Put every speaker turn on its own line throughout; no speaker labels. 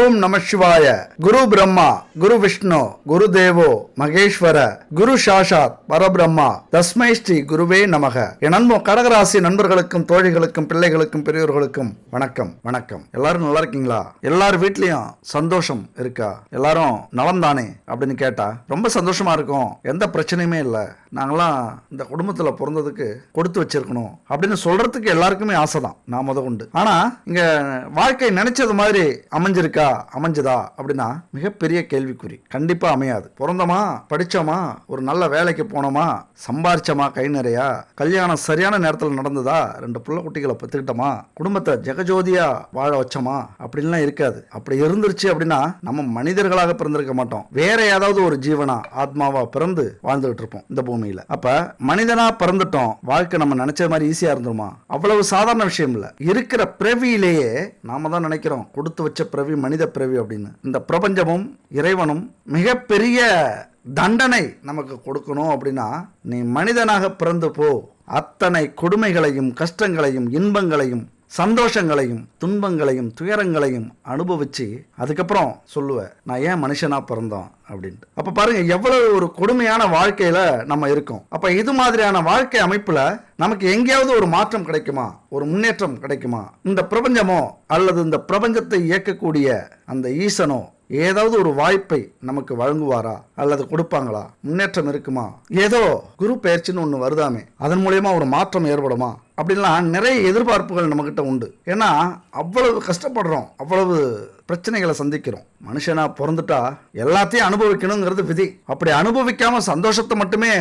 ஓம் நம சிவாய. குரு பிரம்மா குரு விஷ்ணு குரு தேவோ மகேஸ்வர குரு சாஷாத் பரபிரம்மா தஸ்மை ஸ்ரீ குருவே நமக. என் அன்பு கடகராசி நண்பர்களுக்கும் தோழிகளுக்கும் பிள்ளைகளுக்கும் பெரியவர்களுக்கும் வணக்கம். வணக்கம். எல்லாரும் நல்லா இருக்கீங்களா? எல்லார் வீட்லயும் சந்தோஷம் இருக்கா? எல்லாரும் நலம் தானே அப்படின்னு கேட்டா ரொம்ப சந்தோஷமா இருக்கும். எந்த பிரச்சனையுமே இல்லை, நாங்களாம் இந்த குடும்பத்துல பிறந்ததுக்கு கொடுத்து வச்சிருக்கணும் அப்படின்னு சொல்றதுக்கு எல்லாருக்குமே ஆசைதான், நான் முத உண்டு. ஆனா இங்க வாழ்க்கை நினைச்சது மாதிரி அமைஞ்சிருக்கா, அமைஞ்சதா அப்படின்னா மிகப்பெரிய கேள்விக்குறி. கண்டிப்பா அமையாது. பிறந்தோமா, படிச்சோமா, ஒரு நல்ல வேலைக்கு போனோமா, சம்பாரிச்சோமா, கை நிறையா, கல்யாணம் சரியான நேரத்தில் நடந்ததா, 2 புள்ள குட்டிகளை பெற்றுக்கிட்டோமா, குடும்பத்தை ஜெகஜோதியா வாழ வச்சோமா அப்படின்லாம் இருக்காது. அப்படி இருந்துருச்சு அப்படின்னா நம்ம மனிதர்களாக பிறந்திருக்க மாட்டோம், வேற ஏதாவது ஒரு ஜீவனா ஆத்மாவா பிறந்து வாழ்ந்துகிட்டு இருப்போம் இந்த பூமியில. அப்ப மனிதனா பிறந்துட்டோம், வாழ்க்கை நம்ம நினைச்ச மாதிரி ஈஸியா இருந்துருமா? அவ்வளவு சாதாரண விஷயம் இல்ல. இருக்கிற பிறவியிலேயே நாம தான் நினைக்கிறோம் கொடுத்து வச்ச பிறவி மனித பிறவி அப்படின்னு. இந்த பிரபஞ்சமும் இறைவனும் மிகப்பெரிய தண்டனை நமக்கு கொடுக்கணும் அப்படின்னா, நீ மனிதனாக பிறந்து போ, அத்தனை கொடுமைகளையும் கஷ்டங்களையும் இன்பங்களையும் சந்தோஷங்களையும் துன்பங்களையும் துயரங்களையும் அனுபவிச்சு அதுக்கப்புறம் சொல்லுவேன் நான் ஏன் மனுஷனா பிறந்தோம் அப்படின்ட்டு. அப்ப பாருங்க எவ்வளவு ஒரு கொடுமையான வாழ்க்கையில நம்ம இருக்கோம். அப்ப இது மாதிரியான வாழ்க்கை அமைப்புல நமக்கு எங்கேயாவது ஒரு மாற்றம் கிடைக்குமா, ஒரு முன்னேற்றம் கிடைக்குமா? இந்த பிரபஞ்சமோ அல்லது இந்த பிரபஞ்சத்தை இயக்கக்கூடிய அந்த ஈசனோ ஏதாவது ஒரு வாய்ப்பை நமக்கு வழங்குவாரா அல்லது கொடுப்பாங்களா? முன்னேற்றம் இருக்குமா? ஏதோ குரு பெயர்ச்சின்னு ஒன்று வருதாமே, அதன் மூலயமா ஒரு மாற்றம் ஏற்படுமா அப்படின்லாம் நிறைய எதிர்பார்ப்புகள் நம்மகிட்ட உண்டு. ஏன்னா அவ்வளவு கஷ்டப்படுறோம், அவ்வளவு பிரச்சனைகளை சந்திக்கிறோம். மனுஷனா பிறந்துட்டா எல்லாத்தையும் அனுபவிக்கணுங்கிறது விதி. அப்படி அனுபவிக்காம சந்தோஷத்தை மட்டுமே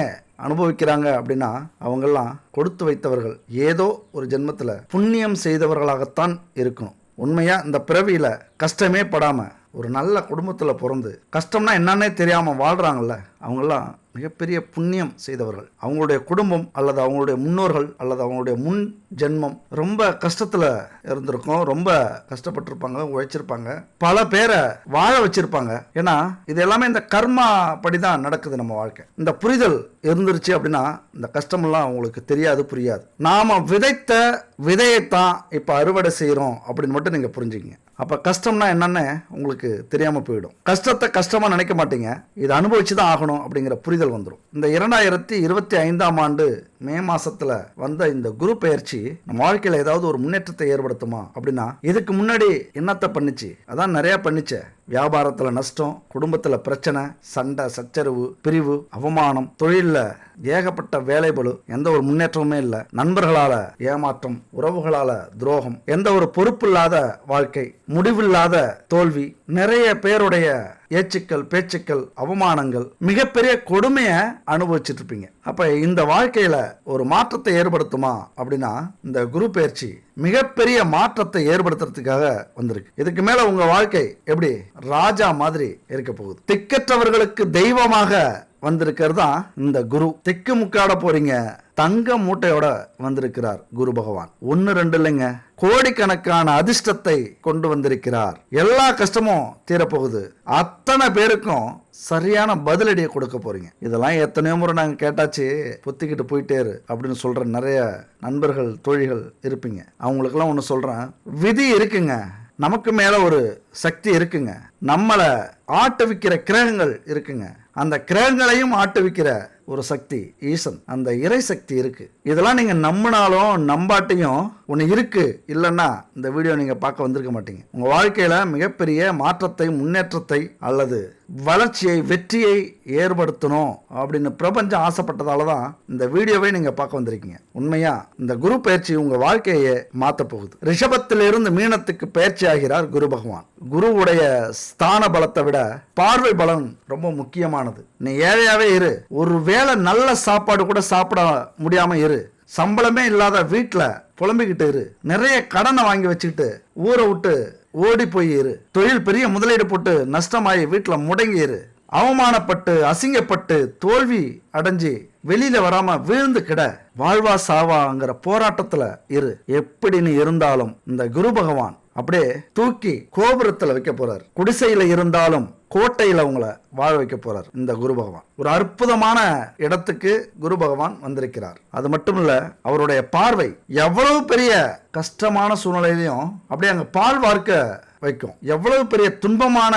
அனுபவிக்கிறாங்க அப்படின்னா அவங்கெல்லாம் கொடுத்து வைத்தவர்கள், ஏதோ ஒரு ஜென்மத்துல புண்ணியம் செய்தவர்களாகத்தான் இருக்கணும். உண்மையா இந்த பிறவியில கஷ்டமே படாம ஒரு நல்ல குடும்பத்துல பிறந்து கஷ்டம்னா என்னன்னே தெரியாம வாழ்றாங்கல்ல, அவங்கெல்லாம் மிகப்பெரிய புண்ணியம் செய்தவர்கள். அவங்களுடைய குடும்பம் அல்லது அவங்களுடைய முன்னோர்கள் அல்லது அவங்களுடைய முன் ஜென்மம் ரொம்ப கஷ்டத்துல இருந்திருக்கும், ரொம்ப கஷ்டப்பட்டிருப்பாங்க, உழைச்சிருப்பாங்க, பல பேரை வாழ வச்சிருப்பாங்க. ஏன்னா இது எல்லாமே இந்த கர்மா படிதான் நடக்குது நம்ம வாழ்க்கை. இந்த புரிதல் இருந்துருச்சு அப்படின்னா இந்த கஷ்டமெல்லாம் அவங்களுக்கு தெரியாது, புரியாது. நாம விதைத்த விதையைத்தான் இப்ப அறுவடை செய்யறோம் அப்படின்னு மட்டும் நீங்க புரிஞ்சுக்கங்க. அப்ப கஷ்டம்னா என்னன்னு உங்களுக்கு தெரியாம போயிடும். கஷ்டத்தை கஷ்டமா நினைக்க மாட்டீங்க, இதை அனுபவிச்சுதான் ஆகணும் அப்படிங்கிற புரிதல் வந்துடும். இந்த 2025ஆம் ஆண்டு மே மாசத்துல வந்த இந்த குரு பெயர்ச்சி நம்ம வாழ்க்கையில ஏதாவது ஒரு முன்னேற்றத்தை ஏற்படுத்துமா அப்படின்னா, இதுக்கு முன்னாடி என்னத்தை பண்ணிச்சு? அதான் நிறைய பண்ணிச்ச. வியாபாரத்துல நஷ்டம், குடும்பத்துல பிரச்சனை, சண்டை சச்சரவு, பிரிவு, அவமானம், தொழில்ல ஏகப்பட்ட வேலைபளு, எந்த ஒரு முன்னேற்றமுமே இல்லை, நண்பர்களால ஏமாற்றம், உறவுகளால துரோகம், எந்த ஒரு பொறுப்பு இல்லாத வாழ்க்கை, முடிவில்லாத தோல்வி, நிறைய பேருடைய ஏச்சுக்கள் பேச்சுக்கள் அவமானங்கள், மிகப்பெரிய கொடுமையை அனுபவிச்சுட்டு இருப்பீங்க. அப்ப இந்த வாழ்க்கையில ஒரு மாற்றத்தை ஏற்படுத்துமா அப்படின்னா இந்த குரு பெயர்ச்சி மிகப்பெரிய மாற்றத்தை ஏற்படுத்துறதுக்காக வந்திருக்கு. இதுக்கு மேல உங்க வாழ்க்கை எப்படி ராஜா மாதிரி இருக்க போகுது. திக்கற்றவர்களுக்கு தெய்வமாக வந்திருக்கிறது தான் இந்த குரு. திக்கு முக்காட போறீங்க, தங்க மூட்டையோட வந்திருக்கிறார் குரு பகவான். 1 2 இல்லைங்க, கோடிக்கணக்கான அதிர்ஷ்டத்தை கொண்டு வந்திருக்கிறார். எல்லா கஷ்டமும் தீரப்போகுது. அத்தனை பேருக்கும் சரியான பதிலடியை கொடுக்க போறீங்க. இதெல்லாம் எத்தனையோ முறை நாங்க கேட்டாச்சு, பொத்திக்கிட்டு போயிட்டே இரு அப்படின்னு சொல்ற நிறைய நண்பர்கள் தோழிகள் இருப்பீங்க. அவங்களுக்கெல்லாம் ஒன்று சொல்றேன், விதி இருக்குங்க, நமக்கு மேல ஒரு சக்தி இருக்குங்க, நம்மளை ஆட்டுவிக்கிற கிரகங்கள் இருக்குங்க, அந்த கிரகங்களையும் ஆட்டுவிக்கிற ஒரு சக்தி ஈசன், அந்த இறை சக்தி இருக்கு. இதெல்லாம் நீங்க நம்பினாலும் நம்பாட்டியும் ஒன்று இருக்கு, இல்லைன்னா இந்த வீடியோ நீங்க பார்க்க வந்திருக்க மாட்டீங்க. உங்க வாழ்க்கையில மிகப்பெரிய மாற்றத்தை, முன்னேற்றத்தை அல்லது வளர்ச்சியை, வெற்றியை ஏற்படுத்தணும் அப்படின்னு பிரபஞ்சம் ஆசைப்பட்டதால தான் இந்த வீடியோவை நீங்க பார்க்க வந்திருக்கீங்க. உண்மையா இந்த குரு பயிற்சி உங்க வாழ்க்கையை மாற்ற போகுது. ரிஷபத்திலிருந்து மீனத்துக்கு பயிற்சி ஆகிறார் குரு பகவான். குருவுடைய ஸ்தான பலத்தை விட பார்வை பலம் ரொம்ப முக்கியமானது. நீ ஏழையாவே இரு, ஒரு வேளை நல்ல சாப்பாடு கூட சாப்பிட முடியாம இரு, சம்பளமே இல்லாத வீட்டுல புலம்பிக்கிட்டு இரு, நிறைய கடனை வாங்கி வச்சுக்கிட்டு ஊரை விட்டு ஓடி போய் இரு, தொழில் பெரிய முதலீடு போட்டு நஷ்டமாயி வீட்டுல முடங்கி இரு, அவமானப்பட்டு அசிங்கப்பட்டு தோல்வி அடைஞ்சு வெளியில வராம வீழ்ந்து கிட, வாழ்வா சாவாங்கிற போராட்டத்துல இரு. எப்படின்னு இருந்தாலும் இந்த குரு பகவான் அப்படியே தூக்கி கோபுரத்துல வைக்க போறார். குடிசையில இருந்தாலும் கோட்டையில உங்களை வாழ வைக்க போறார் இந்த குரு பகவான். ஒரு அற்புதமான இடத்துக்கு குரு பகவான் வந்திருக்கிறார். அது மட்டும் இல்ல, அவருடைய பார்வை எவ்வளவு பெரிய கஷ்டமான சூழ்நிலையிலையும் அப்படியே அங்க பால் வார்க்க வைக்கும். எவ்வளவு பெரிய துன்பமான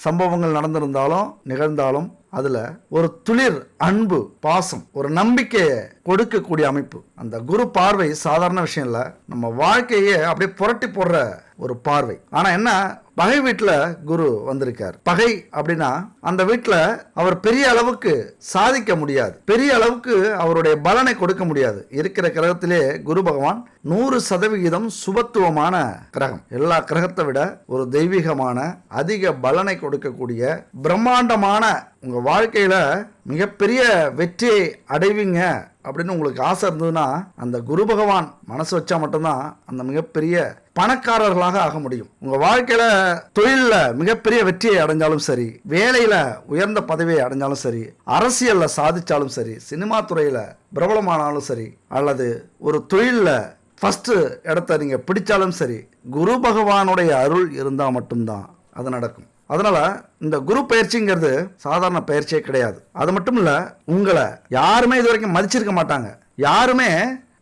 சம்பவங்கள் நடந்திருந்தாலும் நிகழ்ந்தாலும் அதுல ஒரு துளிர் அன்பு, பாசம், ஒரு நம்பிக்கையை கொடுக்கக்கூடிய அமைப்பு. அந்த குரு பார்வை சாதாரண விஷயம் இல்ல, நம்ம வாழ்க்கையே அப்படியே புரட்டி போடுற ஒரு பார்வை. ஆனா என்ன, பகை வீட்டுல குரு வந்திருக்கார். பகை அப்படின்னா அந்த வீட்டுல அவர் பெரிய அளவுக்கு சாதிக்க முடியாது, பெரிய அளவுக்கு அவருடைய பலனை கொடுக்க முடியாது. இருக்கிற கிரகத்திலே குரு பகவான் 100% சுபத்துவமான கிரகம். எல்லா கிரகத்தை விட ஒரு தெய்வீகமான அதிக பலனை கொடுக்கக்கூடிய பிரம்மாண்டமான, உங்க வாழ்க்கையில மிகப்பெரிய வெற்றியை அடைவீங்க அப்படின்னு உங்களுக்கு ஆசை இருந்ததுன்னா அந்த குரு பகவான் மனசு வச்சா மட்டும்தான் அந்த மிகப்பெரிய பணக்காரர்களாக ஆக முடியும். உங்க வாழ்க்கையில தொழில மிகப்பெரிய வெற்றியை அடைஞ்சாலும் சரி, வேலையில உயர்ந்த பதவியை அடைஞ்சாலும் சரி, அரசியல்ல சாதிச்சாலும் சரி, சினிமா துறையில பிரபலமானாலும் சரி, அல்லது ஒரு தொழில ஃபர்ஸ்ட் இடத்த நீங்க பிடிச்சாலும் சரி, குரு பகவானுடைய அருள் இருந்தா மட்டும்தான் அது நடக்கும். அதனால இந்த குரு பயிற்சிங்கிறது சாதாரண பயிற்சியே கிடையாது. அது மட்டும் இல்ல, உங்களை யாருமே இது வரைக்கும் மதிச்சிருக்க மாட்டாங்க, யாருமே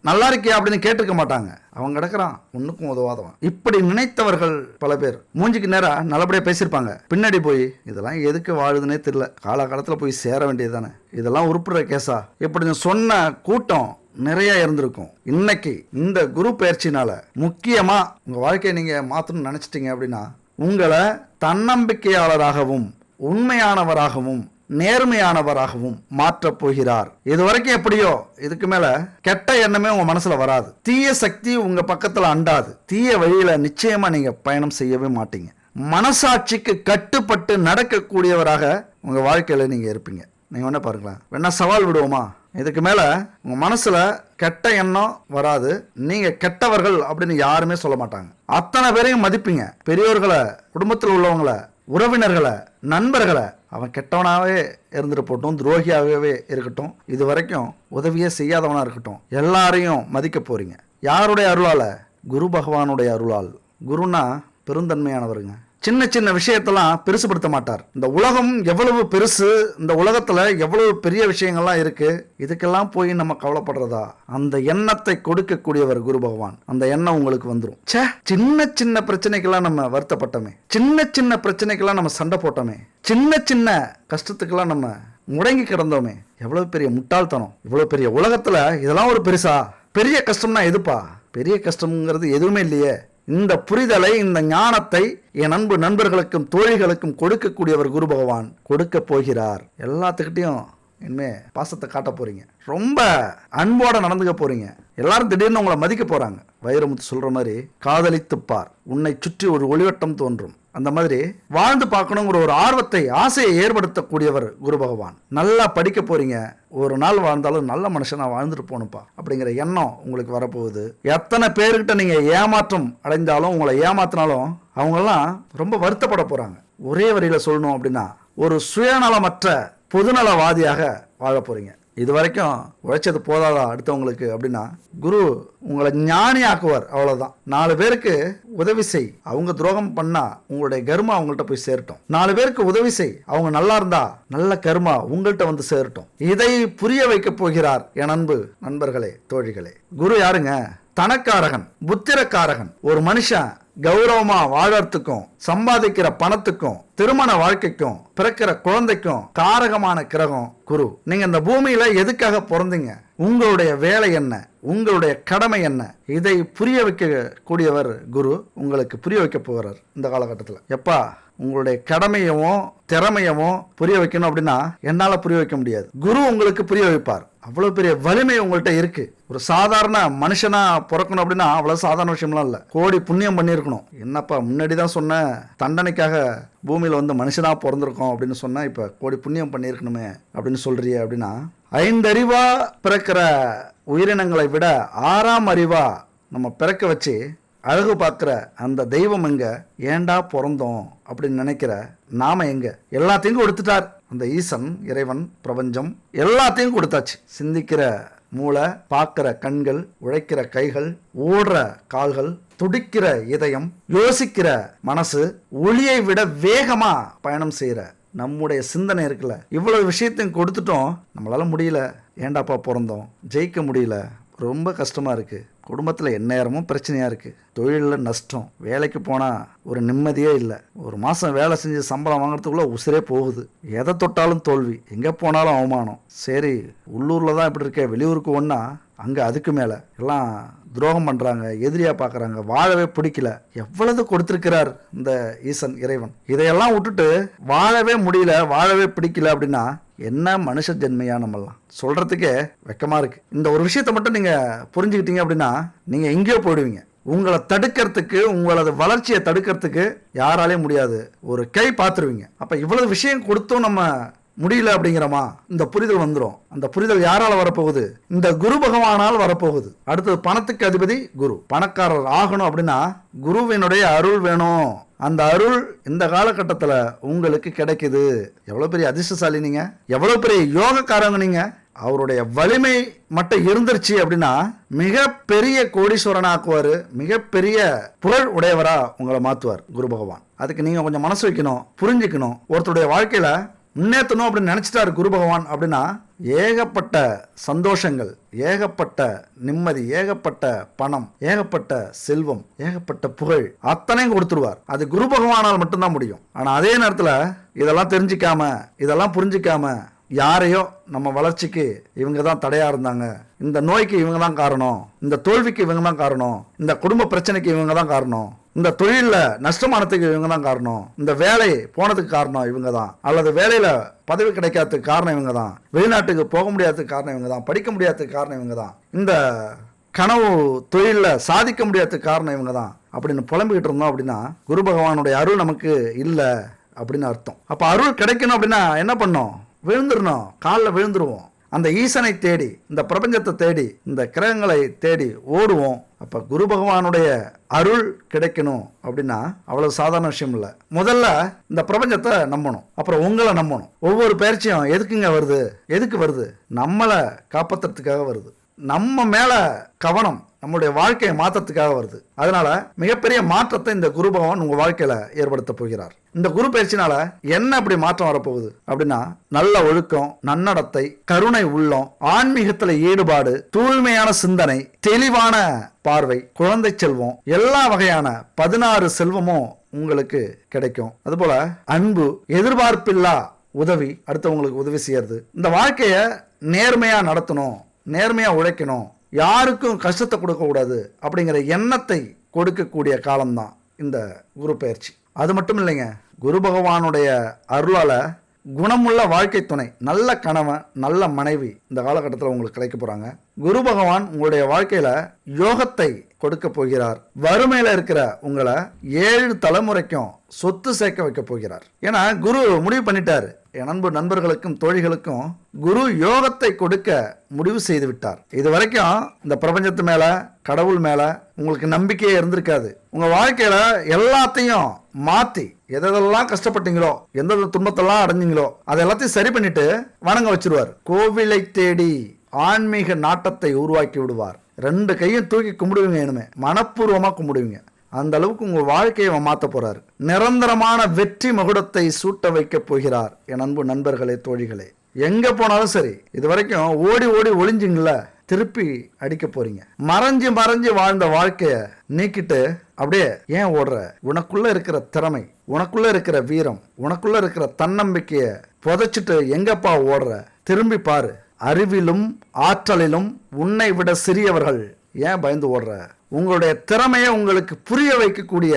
நல்லா இருக்கியா அப்படின்னு கேட்டிருக்க மாட்டாங்க. அவன் கிடக்குறான் ஒன்னுக்கும் உதவாதவன், இப்படி நினைத்தவர்கள் பல பேர் மூஞ்சிக்கு நேரா நல்லபடியா பேசியிருப்பாங்க. பின்னாடி போய் இதெல்லாம் எதுக்கு வாழுதுன்னே தெரியல, காலகாலத்துல போய் சேர வேண்டியது தானே, இதெல்லாம் உருப்புற கேஸா, இப்படி சொன்ன கூட்டம் நிறைய இருந்திருக்கும். இன்னைக்கு இந்த குரு பயிற்சினால முக்கியமா உங்க வாழ்க்கையை நீங்க மாத்தணும்னு நினைச்சிட்டீங்க அப்படின்னா உங்களை தன்னம்பிக்கையாளராகவும் உண்மையானவராகவும் நேர்மையானவராகவும் மாற்றப் போகிறார். இது வரைக்கும் எப்படியோ இதுக்கு மேல கெட்ட எண்ணமே உங்க மனசுல வராது, தீய சக்தி உங்க பக்கத்துல அண்டாது, தீய வழியில நிச்சயமா நீங்க பயணம் செய்யவே மாட்டீங்க. மனசாட்சிக்கு கட்டுப்பட்டு நடக்கக்கூடியவராக உங்க வாழ்க்கையில நீங்க இருப்பீங்க. நீங்க வேணா பாருங்களேன், வேணா சவால் விடுவோமா, இதுக்கு மேல உங்க மனசுல கெட்ட எண்ணம் வராது, நீங்க கெட்டவர்கள் அப்படின்னு யாருமே சொல்ல மாட்டாங்க. அத்தனை பேரையும் மதிப்பீங்க. பெரியோர்களை, குடும்பத்தில் உள்ளவங்களை, உறவினர்களை, நண்பர்களை, அவன் கெட்டவனாவே இருந்துட்டு போட்டும், துரோகியாகவே இருக்கட்டும், இது வரைக்கும் உதவியே செய்யாதவனா இருக்கட்டும், எல்லாரையும் மதிக்க போறீங்க. யாருடைய அருளால? குரு பகவானுடைய அருளால். குருனா பெருந்தன்மையானவருங்க. சின்ன சின்ன விஷயத்தெல்லாம் பெருசுபடுத்த மாட்டார். இந்த உலகம் எவ்வளவு பெருசு, இந்த உலகத்துல எவ்வளவு பெரிய விஷயங்கள்லாம் இருக்கு, இதுக்கெல்லாம் போய் நம்ம கவலைப்படுறதா? அந்த எண்ணத்தை கொடுக்கக்கூடியவர் குரு பகவான். அந்த எண்ணம் உங்களுக்கு வந்துடும். சின்ன சின்ன பிரச்சனைக்கெல்லாம் நம்ம வருத்தப்பட்டோமே, சின்ன சின்ன பிரச்சனைக்கெல்லாம் நம்ம சண்டை போட்டோமே, சின்ன சின்ன கஷ்டத்துக்கெல்லாம் நம்ம முடங்கி கிடந்தோமே, எவ்வளவு பெரிய முட்டாள்தனம். இவ்வளவு பெரிய உலகத்துல இதெல்லாம் ஒரு பெருசா? பெரிய கஷ்டம்னா எதுப்பா? பெரிய கஷ்டம்ங்கிறது எதுவுமே இல்லையே. இந்த புரிதலை, இந்த ஞானத்தை என் அன்பு நண்பர்களுக்கும் தோழிகளுக்கும் கொடுக்கக்கூடியவர் குரு பகவான் கொடுக்க போகிறார். எல்லாத்துக்கிட்டையும் இனிமே பாசத்தை காட்ட போறீங்க, ரொம்ப அன்போட நடந்துக்க போறீங்க. எல்லாரும் திடீர்னு உங்களை மதிக்க போறாங்க. வைரமுத்து சொல்ற மாதிரி, காதலித்துப்பார், உன்னை சுற்றி ஒரு ஒளிவட்டம் தோன்றும். அந்த மாதிரி வாழ்ந்து பார்க்கணுங்கிற ஒரு ஆர்வத்தை, ஆசையை ஏற்படுத்தக்கூடியவர் குரு பகவான். நல்லா படிக்க போறீங்க, ஒரு நாள் வாழ்ந்தாலும் நல்ல மனுஷனா வாழ்ந்துட்டு போகணுப்பா அப்படிங்கிற எண்ணம் உங்களுக்கு வரப்போகுது. எத்தனை பேர்கிட்ட நீங்க ஏமாற்றம் அடைந்தாலும், உங்களை ஏமாத்தினாலும் அவங்கெல்லாம் ரொம்ப வருத்தப்பட போறாங்க. ஒரே வரியில சொல்லணும் அப்படின்னா, ஒரு சுயநலமற்ற பொதுநலவாதியாக வாழ போறீங்க. இது வரைக்கும் உழைச்சது போதாதா அடுத்தவங்களுக்கு அப்படின்னா, குரு உங்களை ஞானி ஆக்குவார். அவ்வளவுதான். 4 பேருக்கு உதவி செய், அவங்க துரோகம் பண்ணா உங்களுடைய கர்மா அவங்கள்ட்ட போய் சேரட்டும். 4 பேருக்கு உதவி செய், அவங்க நல்லா இருந்தா நல்ல கர்மா உங்கள்கிட்ட வந்து சேரட்டும். இதை புரிய வைக்க போகிறார் என் அன்பு நண்பர்களே, தோழிகளே. குரு யாருங்க? தனக்காரகன், புத்திரக்காரகன். ஒரு மனுஷன் கௌரவமா வாழறதுக்கும், சம்பாதிக்கிற பணத்துக்கும், திருமண வாழ்க்கைக்கும், பிறக்கிற குழந்தைக்கும் காரகமான கிரகம் குரு. நீங்க இந்த பூமியில எதுக்காக பிறந்தீங்க? உங்களுடைய வேலை என்ன? உங்களுடைய கடமை என்ன? இதை புரிய வைக்க கூடியவர் குரு உங்களுக்கு புரிய வைக்க போகிறார் இந்த காலகட்டத்தில். எப்பா, உங்களுடைய கடமையவும் திறமையவும் புரிய வைக்கணும் அப்படின்னா என்னால புரிய வைக்க முடியாது, குரு உங்களுக்கு புரிய வைப்பார். அவ்வளவு பெரிய வலிமை உங்கள்கிட்ட இருக்கு. ஒரு சாதாரண மனுஷனா பிறக்கணும் அப்படின்னா அவ்வளவு சாதாரண விஷயம்லாம் இல்ல, கோடி புண்ணியம் பண்ணியிருக்கணும். என்னப்பா முன்னாடிதான் சொன்ன, தண்டனைக்காக பூமியில வந்து மனுஷனா பிறந்திருக்கோம் அப்படின்னு சொன்னா, இப்ப கோடி புண்ணியம் பண்ணியிருக்கணுமே அப்படின்னு சொல்றியே அப்படின்னா, 5 அறிவா பிறக்கிற உயிரினங்களை விட 6ஆம் அறிவா நம்ம பிறக்க வச்சு அழகு பார்க்குற அந்த தெய்வம் எங்க? ஏண்டா பிறந்தோம் அப்படின்னு நினைக்கிற நாம எங்க? எல்லாத்தையும் கொடுத்துட்டார் அந்த ஈசன், இறைவன், பிரபஞ்சம் எல்லாத்தையும் கொடுத்தாச்சு. சிந்திக்கிற மூளை, பார்க்கிற கண்கள், உழைக்கிற கைகள், ஓடுற கால்கள், துடிக்கிற இதயம், யோசிக்கிற மனசு, ஒளியை விட வேகமா பயணம் செய்யற நம்முடைய சிந்தனை இருக்குல்ல, இவ்வளவு விஷயத்தையும் கொடுத்துட்டோம். நம்மளால முடியல, ஏண்டாப்பா பிறந்தோம், ஜெயிக்க முடியல, ரொம்ப கஷ்டமா இருக்கு, குடும்பத்தில் எந்நேரமும் பிரச்சனையாக இருக்குது, தொழிலில் நஷ்டம், வேலைக்கு போனால் ஒரு நிம்மதியே இல்லை, ஒரு மாதம் வேலை செஞ்சு சம்பளம் வாங்குறதுக்குள்ளே உசுரே போகுது, எதை தொட்டாலும் தோல்வி, எங்கே போனாலும் அவமானம். சரி, உள்ளூரில் தான் இப்படி இருக்க, வெளியூருக்கு ஒன்றா அங்கே அதுக்கு மேலே எல்லாம் துரோகம் பண்ணுறாங்க, எதிரியாக பார்க்குறாங்க, வாழவே பிடிக்கல. எவ்வளவு கொடுத்துருக்கிறார் இந்த ஈசன் இறைவன். இதையெல்லாம் விட்டுட்டு வாழவே முடியல, வாழவே பிடிக்கல அப்படின்னா என்ன மனுஷ ஜென்மையா நம்மலாம் சொல்கிறதுக்கே வெக்கமாக இருக்குது. இந்த ஒரு விஷயத்தை மட்டும் நீங்கள் புரிஞ்சுக்கிட்டீங்க அப்படின்னா நீங்கள் எங்கேயோ போயிடுவீங்க. உங்களை தடுக்கிறதுக்கு, உங்களது வளர்ச்சியை தடுக்கிறதுக்கு யாராலையும் முடியாது. ஒரு கை பார்த்துருவீங்க. அப்போ இவ்வளவு விஷயம் கொடுத்தும் நம்ம முடியல அப்படிங்கிறமா இந்த புரிதல் வந்துடும். அந்த புரிதல் யாரால வரப்போகுது? இந்த குரு பகவானால் வரப்போகுது. அடுத்தது பணத்துக்கு அதிபதி குரு. பணக்காரர் ஆகணும் அப்படின்னா குருவினுடைய அருள் வேணும். அந்த அருள் இந்த காலகட்டத்தில் உங்களுக்கு கிடைக்குது. எவ்வளோ பெரிய அதிர்ஷ்டசாலி நீங்க, எவ்வளோ பெரிய யோகக்காரங்க நீங்க. அவருடைய வலிமை மட்டும் இருந்துருச்சு அப்படின்னா மிகப்பெரிய கோடீஸ்வரனா ஆக்குவார், மிகப்பெரிய புகழ் உடையவரா உங்களை மாற்றுவார் குரு பகவான். அதுக்கு நீங்கள் கொஞ்சம் மனசு வைக்கணும், புரிஞ்சுக்கணும். ஒருத்தருடைய வாழ்க்கையில் முன்னேற்றணும் அப்படின்னு நினச்சிட்டாரு குரு பகவான் அப்படின்னா ஏகப்பட்ட சந்தோஷங்கள், ஏகப்பட்ட நிம்மதி, ஏகப்பட்ட பணம், ஏகப்பட்ட செல்வம், ஏகப்பட்ட புகழ் அத்தனையும் கொடுத்துருவார். அது குரு பகவானால் மட்டும்தான் முடியும். ஆனால் அதே நேரத்தில் இதெல்லாம் தெரிஞ்சிக்காம, இதெல்லாம் புரிஞ்சிக்காம யாரையோ நம்ம வளர்ச்சிக்கு இவங்க தான் தடையா இருந்தாங்க, இந்த நோய்க்கு இவங்க தான் காரணம், இந்த தோல்விக்கு இவங்க தான் காரணம், இந்த குடும்ப பிரச்சனைக்கு இவங்க தான் காரணம், இந்த தொழிலில் நஷ்டமானதுக்கு இவங்க தான் காரணம், இந்த வேலை போனதுக்கு காரணம் இவங்க தான், அல்லது வேலையில் பதவி கிடைக்காததுக்கு காரணம் இவங்க தான், வெளிநாட்டுக்கு போக முடியாததுக்கு காரணம் இவங்க தான், படிக்க முடியாததுக்கு காரணம் இவங்க தான், இந்த கனவு தொழிலில் சாதிக்க முடியாததுக்கு காரணம் இவங்க தான் அப்படின்னு புலம்பிக்கிட்டு இருந்தோம் அப்படின்னா குரு பகவானுடைய அருள் நமக்கு இல்லை அப்படின்னு அர்த்தம். அப்போ அருள் கிடைக்கணும் அப்படின்னா என்ன பண்ணோம்? விழுந்துடணும், காலில் விழுந்துருவோம். அந்த ஈசனை தேடி, இந்த பிரபஞ்சத்தை தேடி, இந்த கிரகங்களை தேடி ஓடுவோம். அப்போ குரு பகவானுடைய அருள் கிடைக்கணும் அப்படின்னா அவ்வளவு சாதாரண விஷயம் இல்லை. முதல்ல இந்த பிரபஞ்சத்தை நம்பணும், அப்புறம் உங்களை நம்பணும். ஒவ்வொரு பயிற்சியும் எதுக்குங்க வருது? எதுக்கு வருது? நம்மளை காப்பாற்றுறதுக்காக வருது. நம்ம மேல கவனம், நம்மளுடைய வாழ்க்கையை மாற்றத்துக்காக வருது. அதனால மிகப்பெரிய மாற்றத்தை இந்த குரு பகவான் உங்க வாழ்க்கையில ஏற்படுத்த போகிறார். இந்த குரு பயிற்சினால என்ன அப்படி மாற்றம் வரப்போகுது அப்படின்னா நல்ல ஒழுக்கம், நன்னடத்தை, கருணை உள்ளம், ஆன்மீகத்துல ஈடுபாடு, தூய்மையான சிந்தனை, தெளிவான பார்வை, குழந்தை செல்வம், எல்லா வகையான 16 செல்வமும் உங்களுக்கு கிடைக்கும். அதுபோல அன்பு, எதிர்பார்ப்பில்லா உதவி, அடுத்தவங்களுக்கு உதவி செய்யறது, இந்த வாழ்க்கைய நேர்மையா நடத்தணும், நேர்மையா உழைக்கணும், யாருக்கும் கஷ்டத்தை கொடுக்க கூடாது அப்படிங்கிற எண்ணத்தை கொடுக்கக்கூடிய காலம்தான் இந்த குரு பயிற்சி. அது மட்டும் இல்லைங்க, குரு பகவானுடைய அருளால குணமுள்ள வாழ்க்கை துணை, நல்ல கணவன், நல்ல மனைவி இந்த காலகட்டத்தில் உங்களுக்கு கிடைக்க போறாங்க. குரு பகவான் உங்களுடைய வாழ்க்கையில யோகத்தை கொடுக்க போகிறார். வறுமையில இருக்கிற உங்களை 7 தலைமுறைக்கும் சொத்து சேர்க்க வைக்க போகிறார். ஏன்னா குரு முடிவு பண்ணிட்டாரு. என் நண்பர்களுக்கும் தோழிகளுக்கும் குரு யோகத்தை கொடுக்க முடிவு செய்து விட்டார். இது வரைக்கும் இந்த பிரபஞ்சத்து மேல, கடவுள் மேல உங்களுக்கு நம்பிக்கையே இருந்திருக்காது. உங்க வாழ்க்கையில எல்லாத்தையும் மாத்தி, எதெல்லாம் கஷ்டப்பட்டீங்களோ, எந்த துன்பத்தெல்லாம் அடைஞ்சீங்களோ அதை எல்லாத்தையும் சரி பண்ணிட்டு வணங்க வச்சிருவார். கோவிலை தேடி ஆன்மீக நாட்டத்தை உருவாக்கி விடுவார். 2 கையும் தூக்கி கும்பிடுவீங்க, இனிமே மனப்பூர்வமா கும்பிடுவீங்க. அந்த அளவுக்கு உங்க வாழ்க்கையை மாற்ற போறார். நிரந்தரமான வெற்றி மகுடத்தை சூட்ட வைக்க போகிறார். என் அன்பு நண்பர்களே, தோழிகளே, எங்க போனாலும் சரி, இது வரைக்கும் ஓடி ஓடி ஒளிஞ்சிங்கள திருப்பி அடிக்க போறீங்க. மறைஞ்சு மறைஞ்சு வாழ்ந்த வாழ்க்கைய நீக்கிட்டு அப்படியே ஏன் ஓடுற? உனக்குள்ள இருக்கிற திறமை, உனக்குள்ள இருக்கிற வீரம், உனக்குள்ள இருக்கிற தன்னம்பிக்கைய புதைச்சிட்டு எங்கப்பா ஓடுற? திரும்பி பாரு. அறிவிலும் ஆற்றலிலும் உன்னை விட சிறியவர்கள். ஏன் பயந்து ஓடுற? உங்களுடைய திறமையை உங்களுக்கு புரிய வைக்கக்கூடிய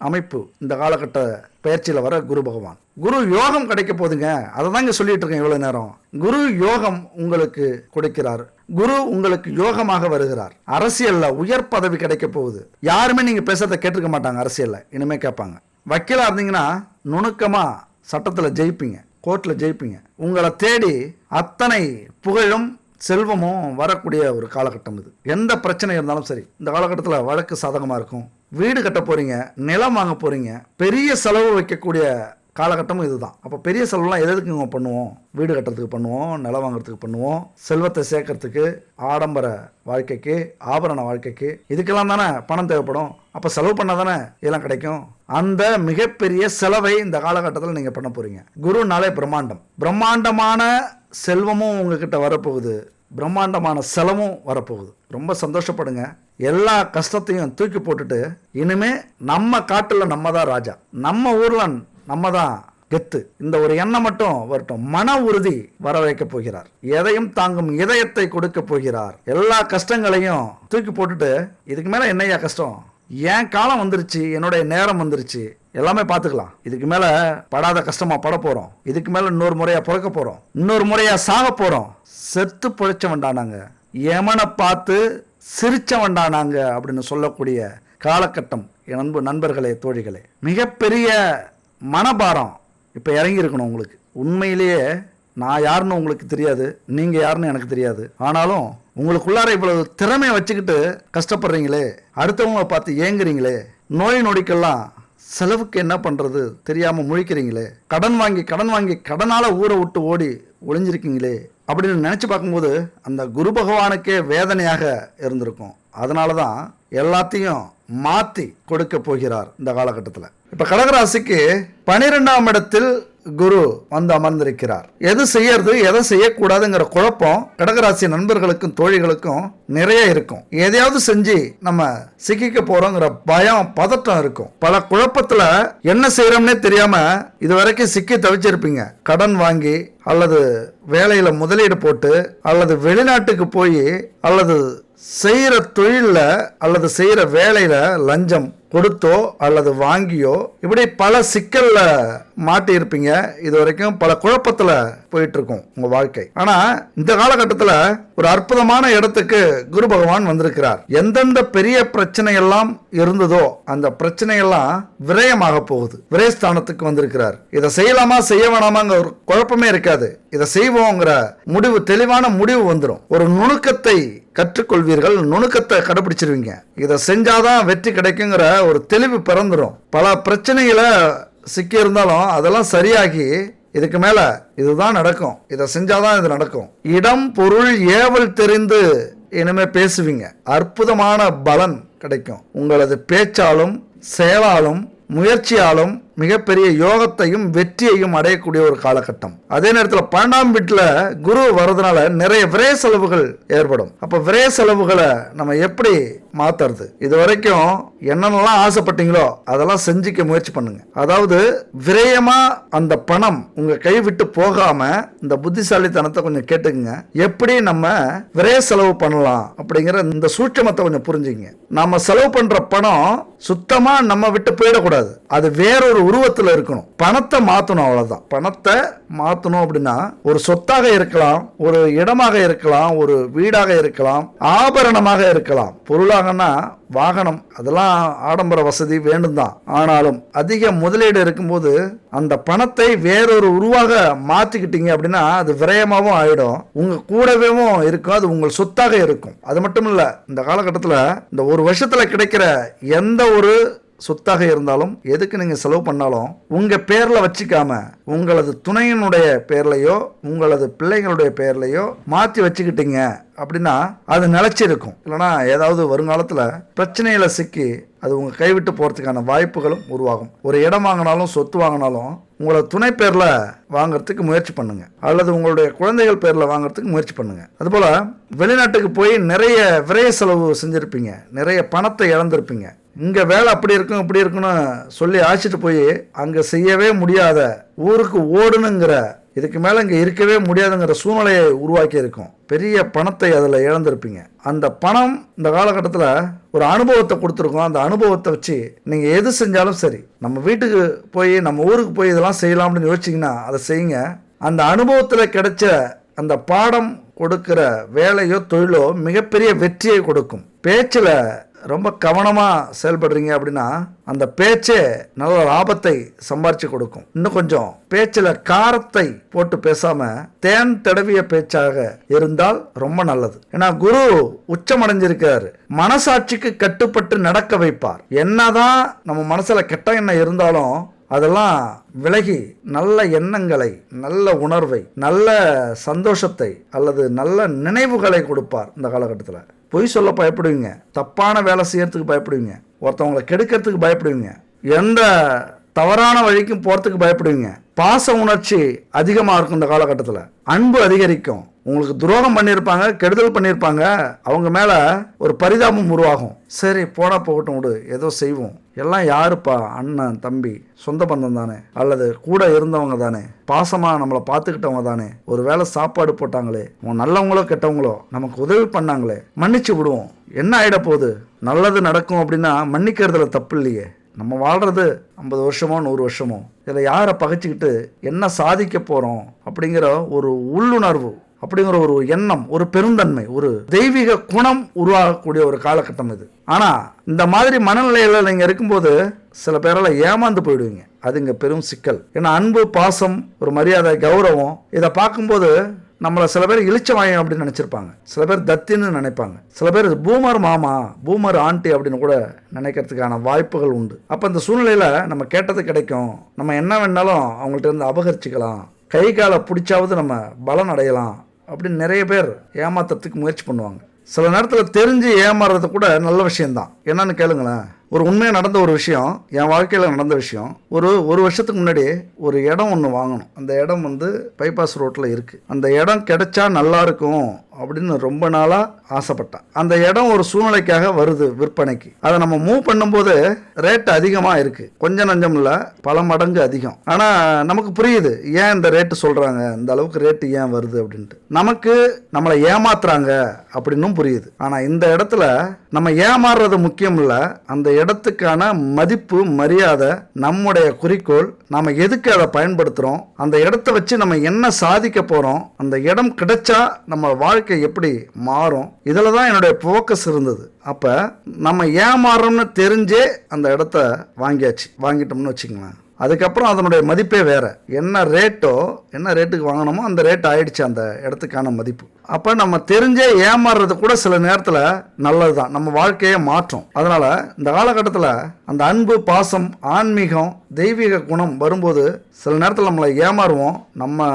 அமைப்பு இந்த காலகட்ட பயிற்சியில் வர குரு பகவான். குரு யோகம் கிடைக்க போதுங்க. அதை தான் இங்கே சொல்லிட்டு இருக்கேன் இவ்வளவு நேரம். குரு யோகம் உங்களுக்கு கொடுக்கிறார். குரு உங்களுக்கு யோகமாக வருகிறார். அரசியல்ல உயர் பதவி கிடைக்க போகுது. யாருமே நீங்க பேசுறதை கேட்டிருக்க மாட்டாங்க. அரசியல்ல இனிமே கேட்பாங்க. வக்கீலா இருந்தீங்கன்னா நுணுக்கமா சட்டத்தில் ஜெயிப்பீங்க, கோர்ட்ல ஜெயிப்பீங்க. உங்களை தேடி அத்தனை புகழும் செல்வமும் வரக்கூடிய ஒரு காலகட்டம் இது. எந்த பிரச்சனை இருந்தாலும் சரி, இந்த காலகட்டத்தில் வழக்கு சாதகமாக இருக்கும். வீடு கட்ட போறீங்க, நிலம் வாங்க போறீங்க, பெரிய செலவு வைக்கக்கூடிய காலகட்டமும் இதுதான். அப்போ பெரிய செலவுலாம் எதுக்கு இவங்க பண்ணுவோம்? வீடு கட்டுறதுக்கு பண்ணுவோம், நிலம் வாங்குறதுக்கு பண்ணுவோம், செல்வத்தை சேர்க்கறதுக்கு, ஆடம்பர வாழ்க்கைக்கு, ஆபரண வாழ்க்கைக்கு, இதுக்கெல்லாம் தானே பணம் தேவைப்படும். அப்போ செலவு பண்ணால் தானே இதெல்லாம் கிடைக்கும். அந்த மிகப்பெரிய செலவை இந்த காலகட்டத்தில் நீங்கள் பண்ண போறீங்க. குருனாலே பிரம்மாண்டம். பிரம்மாண்டமான செல்வமும் உங்ககிட்ட வரப்போகுது. பிரம்மாண்டமான செலவும் வரப்போகுது. ரொம்ப சந்தோஷப்படுங்க. எல்லா கஷ்டத்தையும் தூக்கி போட்டுட்டு இனிமே நம்ம காட்டுல நம்ம தான் ராஜா, நம்ம ஊர்ல நம்ம தான் கெத்து. இந்த ஒரு எண்ணம் மட்டும் வரட்டும். மன உறுதி வர வைக்க போகிறார். எதையும் தாங்கும் இதயத்தை கொடுக்க போகிறார். எல்லா கஷ்டங்களையும் தூக்கி போட்டுட்டு இதுக்கு மேல என்னையா கஷ்டம், என் காலம் வந்துருச்சு, என்னுடைய நேரம் வந்துருச்சு, எல்லாமே பார்த்துக்கலாம், இதுக்கு மேல படாத கஷ்டமா பட போறோம், இதுக்கு மேல இன்னொரு முறையா பிறக்க போறோம், இன்னொரு முறையா சாக போறோம், செத்து பிழைச்ச வேண்டானாங்க, யமனை பார்த்து சிரிச்ச வேண்டானாங்க அப்படின்னு சொல்லக்கூடிய காலகட்டம் என் அன்பு நண்பர்களே, தோழிகளே. மிகப்பெரிய மனபாரம் இப்போ இறங்கி இருக்கணும் உங்களுக்கு. உண்மையிலேயே நான் யாருன்னு உங்களுக்கு தெரியாது, நீங்கள் யாருன்னு எனக்கு தெரியாது. ஆனாலும் உங்களுக்குள்ளார இவ்வளவு திறமையை வச்சுக்கிட்டு கஷ்டப்படுறீங்களே, அடுத்தவங்களை பார்த்து ஏங்குறீங்களே, நோய் நொடிக்கெல்லாம் செலவுக்கு என்ன பண்ணுறது தெரியாமல் முழிக்கிறீங்களே, கடன் வாங்கி கடனால் ஊரை விட்டு ஓடி ஒளிஞ்சிருக்கீங்களே அப்படின்னு நினச்சி பார்க்கும்போது அந்த குரு பகவானுக்கே வேதனையாக இருந்திருக்கும். அதனால தான் எல்லாத்தையும் மாற்றி கொடுக்க போகிறார் இந்த காலகட்டத்தில். இப்போ கடகராசிக்கு 12ஆம் இடத்தில் குரு வந்து அமர்ந்திருக்கிறார். எது செய்யறது எதை செய்யக்கூடாதுங்கிற குழப்பம் கடகராசி நண்பர்களுக்கும் தோழிகளுக்கும் நிறைய இருக்கும். எதையாவது செஞ்சு நம்ம சிக்கிக்க போறோங்கிற பயம் பதட்டம் இருக்கும். பல குழப்பத்துல என்ன செய்யறோம்னே தெரியாம இதுவரைக்கும் சிக்கி தவிச்சிருப்பீங்க. கடன் வாங்கி அல்லது வேலையில முதலீடு போட்டு அல்லது வெளிநாட்டுக்கு போய் அல்லது செய்யற தொழில அல்லது செய்யற வேலையில லஞ்சம் கொடுத்தோ அல்லது வாங்கியோ இப்படி பல சிக்கல்ல மாட்டி இருப்பீங்க. இது வரைக்கும் பல குழப்பத்துல போயிட்டு இருக்கும் உங்க வாழ்க்கை. ஆனா இந்த காலகட்டத்துல ஒரு அற்புதமான இடத்துக்கு குரு பகவான் வந்திருக்கிறார். எந்தெந்த பெரிய பிரச்சனை எல்லாம் இருந்ததோ அந்த பிரச்சனை எல்லாம் விரயமாக போகுது. விரயஸ்தானத்துக்கு வந்திருக்கிறார். இதை செய்யலாமா செய்ய வேணாமாங்கிற ஒரு குழப்பமே இருக்காது. இதை செய்வோங்கிற முடிவு, தெளிவான முடிவு வந்துடும். ஒரு நுணுக்கத்தை கற்றுக்கொள்வீர்கள், நுணுக்கத்தை கடைபிடிச்சிருவீங்க. இதை செஞ்சாதான் வெற்றி கிடைக்குங்கிற ஒரு தெளிவு பிறந்துடும். பல பிரச்சனைகளை சிக்கி இருந்தாலும் அதெல்லாம் சரியாகி இதுக்கு மேல இதுதான் நடக்கும், இதை செஞ்சாதான் இது நடக்கும், இடம் பொருள் ஏவல் தெரிந்து இனிமே பேசுவீங்க. அற்புதமான பலன் கிடைக்கும். உங்களது பேச்சாலும் செயலாலும் முயற்சியாலும் மிகப்பெரிய யோகத்தையும் வெற்றியையும் அடையக்கூடிய ஒரு காலகட்டம். அதே நேரத்தில் 12ஆம் வீட்டில் குரு வர்றதுனால நிறைய விரய செலவுகள் ஏற்படும். அப்ப விரய செலவுகளை நம்ம எப்படி மாத்துறது? இது வரைக்கும் என்னென்னலாம் ஆசைப்பட்டீங்களோ அதெல்லாம் செஞ்சுக்க முயற்சி பண்ணுங்க. அதாவது விரயமா அந்த பணம் உங்க கை விட்டு போகாம இந்த புத்திசாலித்தனத்தை கொஞ்சம் கேட்டுக்குங்க. எப்படி நம்ம விரய செலவு பண்ணலாம் அப்படிங்கிற இந்த சூட்சமத்தை கொஞ்சம் புரிஞ்சுங்க. நம்ம செலவு பண்ற பணம் சுத்தமா நம்ம விட்டு போயிடக்கூடாது. அது வேறொரு உருவத்தில் இருக்கணும். பணத்தை மாற்றணும், அவ்வளவுதான். பணத்தை மாற்றணும் அப்படின்னா ஒரு சொத்தாக இருக்கலாம், ஒரு இடமாக இருக்கலாம், ஒரு வீடாக இருக்கலாம், ஆபரணமாக இருக்கலாம். பொருளாகனா வாகனம், அதெல்லாம் ஆடம்பர வசதி வேண்டும் தான். ஆனாலும் அதிக முதலீடு இருக்கும்போது அந்த பணத்தை வேறொரு உருவாக மாற்றிக்கிட்டீங்க அப்படின்னா அது விரயமாகவும் ஆயிடும், உங்க கூடவே இருக்கும், அது உங்கள் சொத்தாக இருக்கும். அது மட்டும் இல்ல, இந்த காலகட்டத்தில் இந்த ஒரு வருஷத்துல கிடைக்கிற எந்த ஒரு சொத்தாக இருந்தாலும் எதுக்கு நீங்க செலவு பண்ணாலும் உங்க பேர்ல வச்சுக்காம உங்களது துணையினுடைய பேர்லயோ உங்களது பிள்ளைகளுடைய பேர்லயோ மாற்றி வச்சுக்கிட்டீங்க அப்படின்னா அது நிலைச்சிருக்கும். இல்லைன்னா ஏதாவது வருங்காலத்துல பிரச்சனையில சிக்கி அது உங்க கைவிட்டு போறதுக்கான வாய்ப்புகளும் உருவாகும். ஒரு இடம் வாங்கினாலும் சொத்து வாங்கினாலும் உங்களோட துணை பேர்ல வாங்கறதுக்கு முயற்சி பண்ணுங்க, அல்லது உங்களுடைய குழந்தைகள் பேர்ல வாங்கறதுக்கு முயற்சி பண்ணுங்க. அதுபோல வெளிநாட்டுக்கு போய் நிறைய விரய செலவு செஞ்சிருப்பீங்க, நிறைய பணத்தை இழந்திருப்பீங்க. இங்க வேலை அப்படி இருக்கும் இப்படி இருக்குன்னு சொல்லி ஆச்சிட்டு போய் அங்க செய்யவே முடியாத, ஊருக்கு ஓடுனுங்கிற, இதுக்கு மேல இங்க இருக்கவே முடியாதுங்கிற சூழ்நிலையை உருவாக்கி இருக்கும். பெரிய பணத்தை அதுல இழந்திருப்பீங்க. அந்த பணம் இந்த காலகட்டத்தில் ஒரு அனுபவத்தை கொடுத்துருக்கோம். அந்த அனுபவத்தை வச்சு நீங்க எது செஞ்சாலும் சரி, நம்ம வீட்டுக்கு போய் நம்ம ஊருக்கு போய் இதெல்லாம் செய்யலாம் அப்படின்னு யோசிச்சிங்கன்னா அதை செய்யுங்க. அந்த அனுபவத்தில் கிடைச்ச அந்த பாடம் கொடுக்கிற வேலையோ தொழிலோ மிகப்பெரிய வெற்றியை கொடுக்கும். பேச்சில் ரொம்ப கவனமாக செயல்படுறீங்க அப்படின்னா அந்த பேச்சே நல்ல லாபத்தை சம்பாரிச்சு கொடுக்கும். இன்னும் கொஞ்சம் பேச்சில் காரத்தை போட்டு பேசாம தேன் தடவிய பேச்சாக இருந்தால் ரொம்ப நல்லது. ஏன்னா குரு உச்சமடைஞ்சிருக்காரு. மனசாட்சிக்கு கட்டுப்பட்டு நடக்க வைப்பார். என்னதான் நம்ம மனசுல கெட்ட எண்ணம் இருந்தாலும் அதெல்லாம் விலகி நல்ல எண்ணங்களை, நல்ல உணர்வை, நல்ல சந்தோஷத்தை அல்லது நல்ல நினைவுகளை கொடுப்பார். இந்த காலகட்டத்தில் பொய் சொல்ல பயப்படுவீங்க, தப்பான வேலை செய்யறதுக்கு பயப்படுவீங்க, ஒருத்தவங்களை கெடுக்கிறதுக்கு பயப்படுவீங்க, எந்த தவறான வழிக்கும் போறதுக்கு பயப்படுவீங்க. பாச உணர்ச்சி அதிகமாக இருக்கும். இந்த காலகட்டத்தில் அன்பு அதிகரிக்கும். உங்களுக்கு துரோகம் பண்ணியிருப்பாங்க, கெடுதல் பண்ணியிருப்பாங்க, அவங்க மேலே ஒரு பரிதாபம் உருவாகும். சரி போனா போகட்டும் விடு, ஏதோ செய்வோம். எல்லாம் யாருப்பா, அண்ணன் தம்பி சொந்த பந்தம் தானே, அல்லது கூட இருந்தவங்க தானே, பாசமாக நம்மளை பார்த்துக்கிட்டவங்க தானே, ஒரு வேளை சாப்பாடு போட்டாங்களே, நல்லவங்களோ கெட்டவங்களோ நமக்கு உதவி பண்ணாங்களே, மன்னிச்சு விடுவோம். என்ன ஆகிட போகுது, நல்லது நடக்கும் அப்படின்னா மன்னிக்கிறதுல தப்பு இல்லையே. நம்ம வாழ்கிறது 50 வருஷமோ 100 வருஷமோ, இதில் யாரை பகைச்சிக்கிட்டு என்ன சாதிக்க போகிறோம் அப்படிங்கிற ஒரு உள்ளுணர்வு, அப்படிங்கிற ஒரு எண்ணம், ஒரு பெருந்தன்மை, ஒரு தெய்வீக குணம் உருவாகக்கூடிய ஒரு காலகட்டம் இது. ஆனால் இந்த மாதிரி மனநிலையில் நீங்கள் இருக்கும்போது சில பேரால் ஏமாந்து போயிடுவீங்க. அது இங்கே பெரும் சிக்கல். ஏன்னா அன்பு, பாசம், ஒரு மரியாதை, கௌரவம், இதை பார்க்கும்போது நம்மளை சில பேர் இழிச்சவாயம் அப்படின்னு நினச்சிருப்பாங்க, சில பேர் தத்தின்னு நினைப்பாங்க, சில பேர் பூமர் மாமா, பூமர் ஆண்டி அப்படின்னு கூட நினைக்கிறதுக்கான வாய்ப்புகள் உண்டு. அப்போ இந்த சூழ்நிலையில் நம்ம கேட்டது கிடைக்கும், நம்ம என்ன வேணாலும் அவங்கள்ட்ட இருந்து அபகரிச்சிக்கலாம், கை காலை பிடிச்சாவது நம்ம பலன் அடையலாம் அப்படின்னு நிறைய பேர் ஏமாத்துறதுக்கு முயற்சி பண்ணுவாங்க. சில நேரத்தில் தெரிஞ்சு ஏமாறுறது கூட நல்ல விஷயம்தான். என்னன்னு கேளுங்களேன். ஒரு உண்மையாக நடந்த ஒரு விஷயம், என் வாழ்க்கையில் நடந்த விஷயம். ஒரு வருஷத்துக்கு முன்னாடி ஒரு இடம் ஒன்று வாங்கணும். அந்த இடம் பைபாஸ் ரோட்டில் இருக்குது. அந்த இடம் கிடைச்சா நல்லா இருக்கும் அப்படின்னு ரொம்ப நாளாக ஆசைப்பட்டேன். அந்த இடம் ஒரு சூழ்நிலைக்காக வருது விற்பனைக்கு. அதை நம்ம மூவ் பண்ணும்போது ரேட் அதிகமாக இருக்குது. கொஞ்சம் நஞ்சம் இல்லை, பல மடங்கு அதிகம். ஆனால் நமக்கு புரியுது ஏன் இந்த ரேட்டு சொல்கிறாங்க, இந்த அளவுக்கு ரேட்டு ஏன் வருது அப்படின்ட்டு. நமக்கு நம்மளை ஏமாத்துறாங்க அப்படின்னும் புரியுது. ஆனால் இந்த இடத்துல நம்ம ஏமாறுறது முக்கியம் இல்லை, அந்த இடத்துக்கான மதிப்பு, மரியாதை, நம்முடைய குறிக்கோள், நாம எதுக்கு அதை பயன்படுத்துகிறோம், அந்த இடத்த வச்சு நம்ம என்ன சாதிக்க போகிறோம், அந்த இடம் கிடைச்சா நம்ம வாழ்க்கை எப்படி மாறும், இதில் தான் என்னுடைய ஃபோக்கஸ் இருந்தது. அப்போ நம்ம ஏமாறோம்னு தெரிஞ்சே அந்த இடத்த வாங்கிட்டோம்னு வச்சுக்கலாம். அதுக்கப்புறம் அதனுடைய மதிப்பே வேறு. என்ன ரேட்டுக்கு வாங்கினோமோ அந்த ரேட் ஆயிடுச்சு அந்த இடத்துக்கான மதிப்பு. அப்போ நம்ம தெரிஞ்சே ஏமாறுறது கூட சில நேரத்தில் நல்லது தான், நம்ம வாழ்க்கையை மாற்றும். அதனால் இந்த காலகட்டத்தில் அந்த அன்பு, பாசம், ஆன்மீகம், தெய்வீக குணம் வரும்போது சில நேரத்தில் நம்மளை ஏமாறுவோம். நம்ம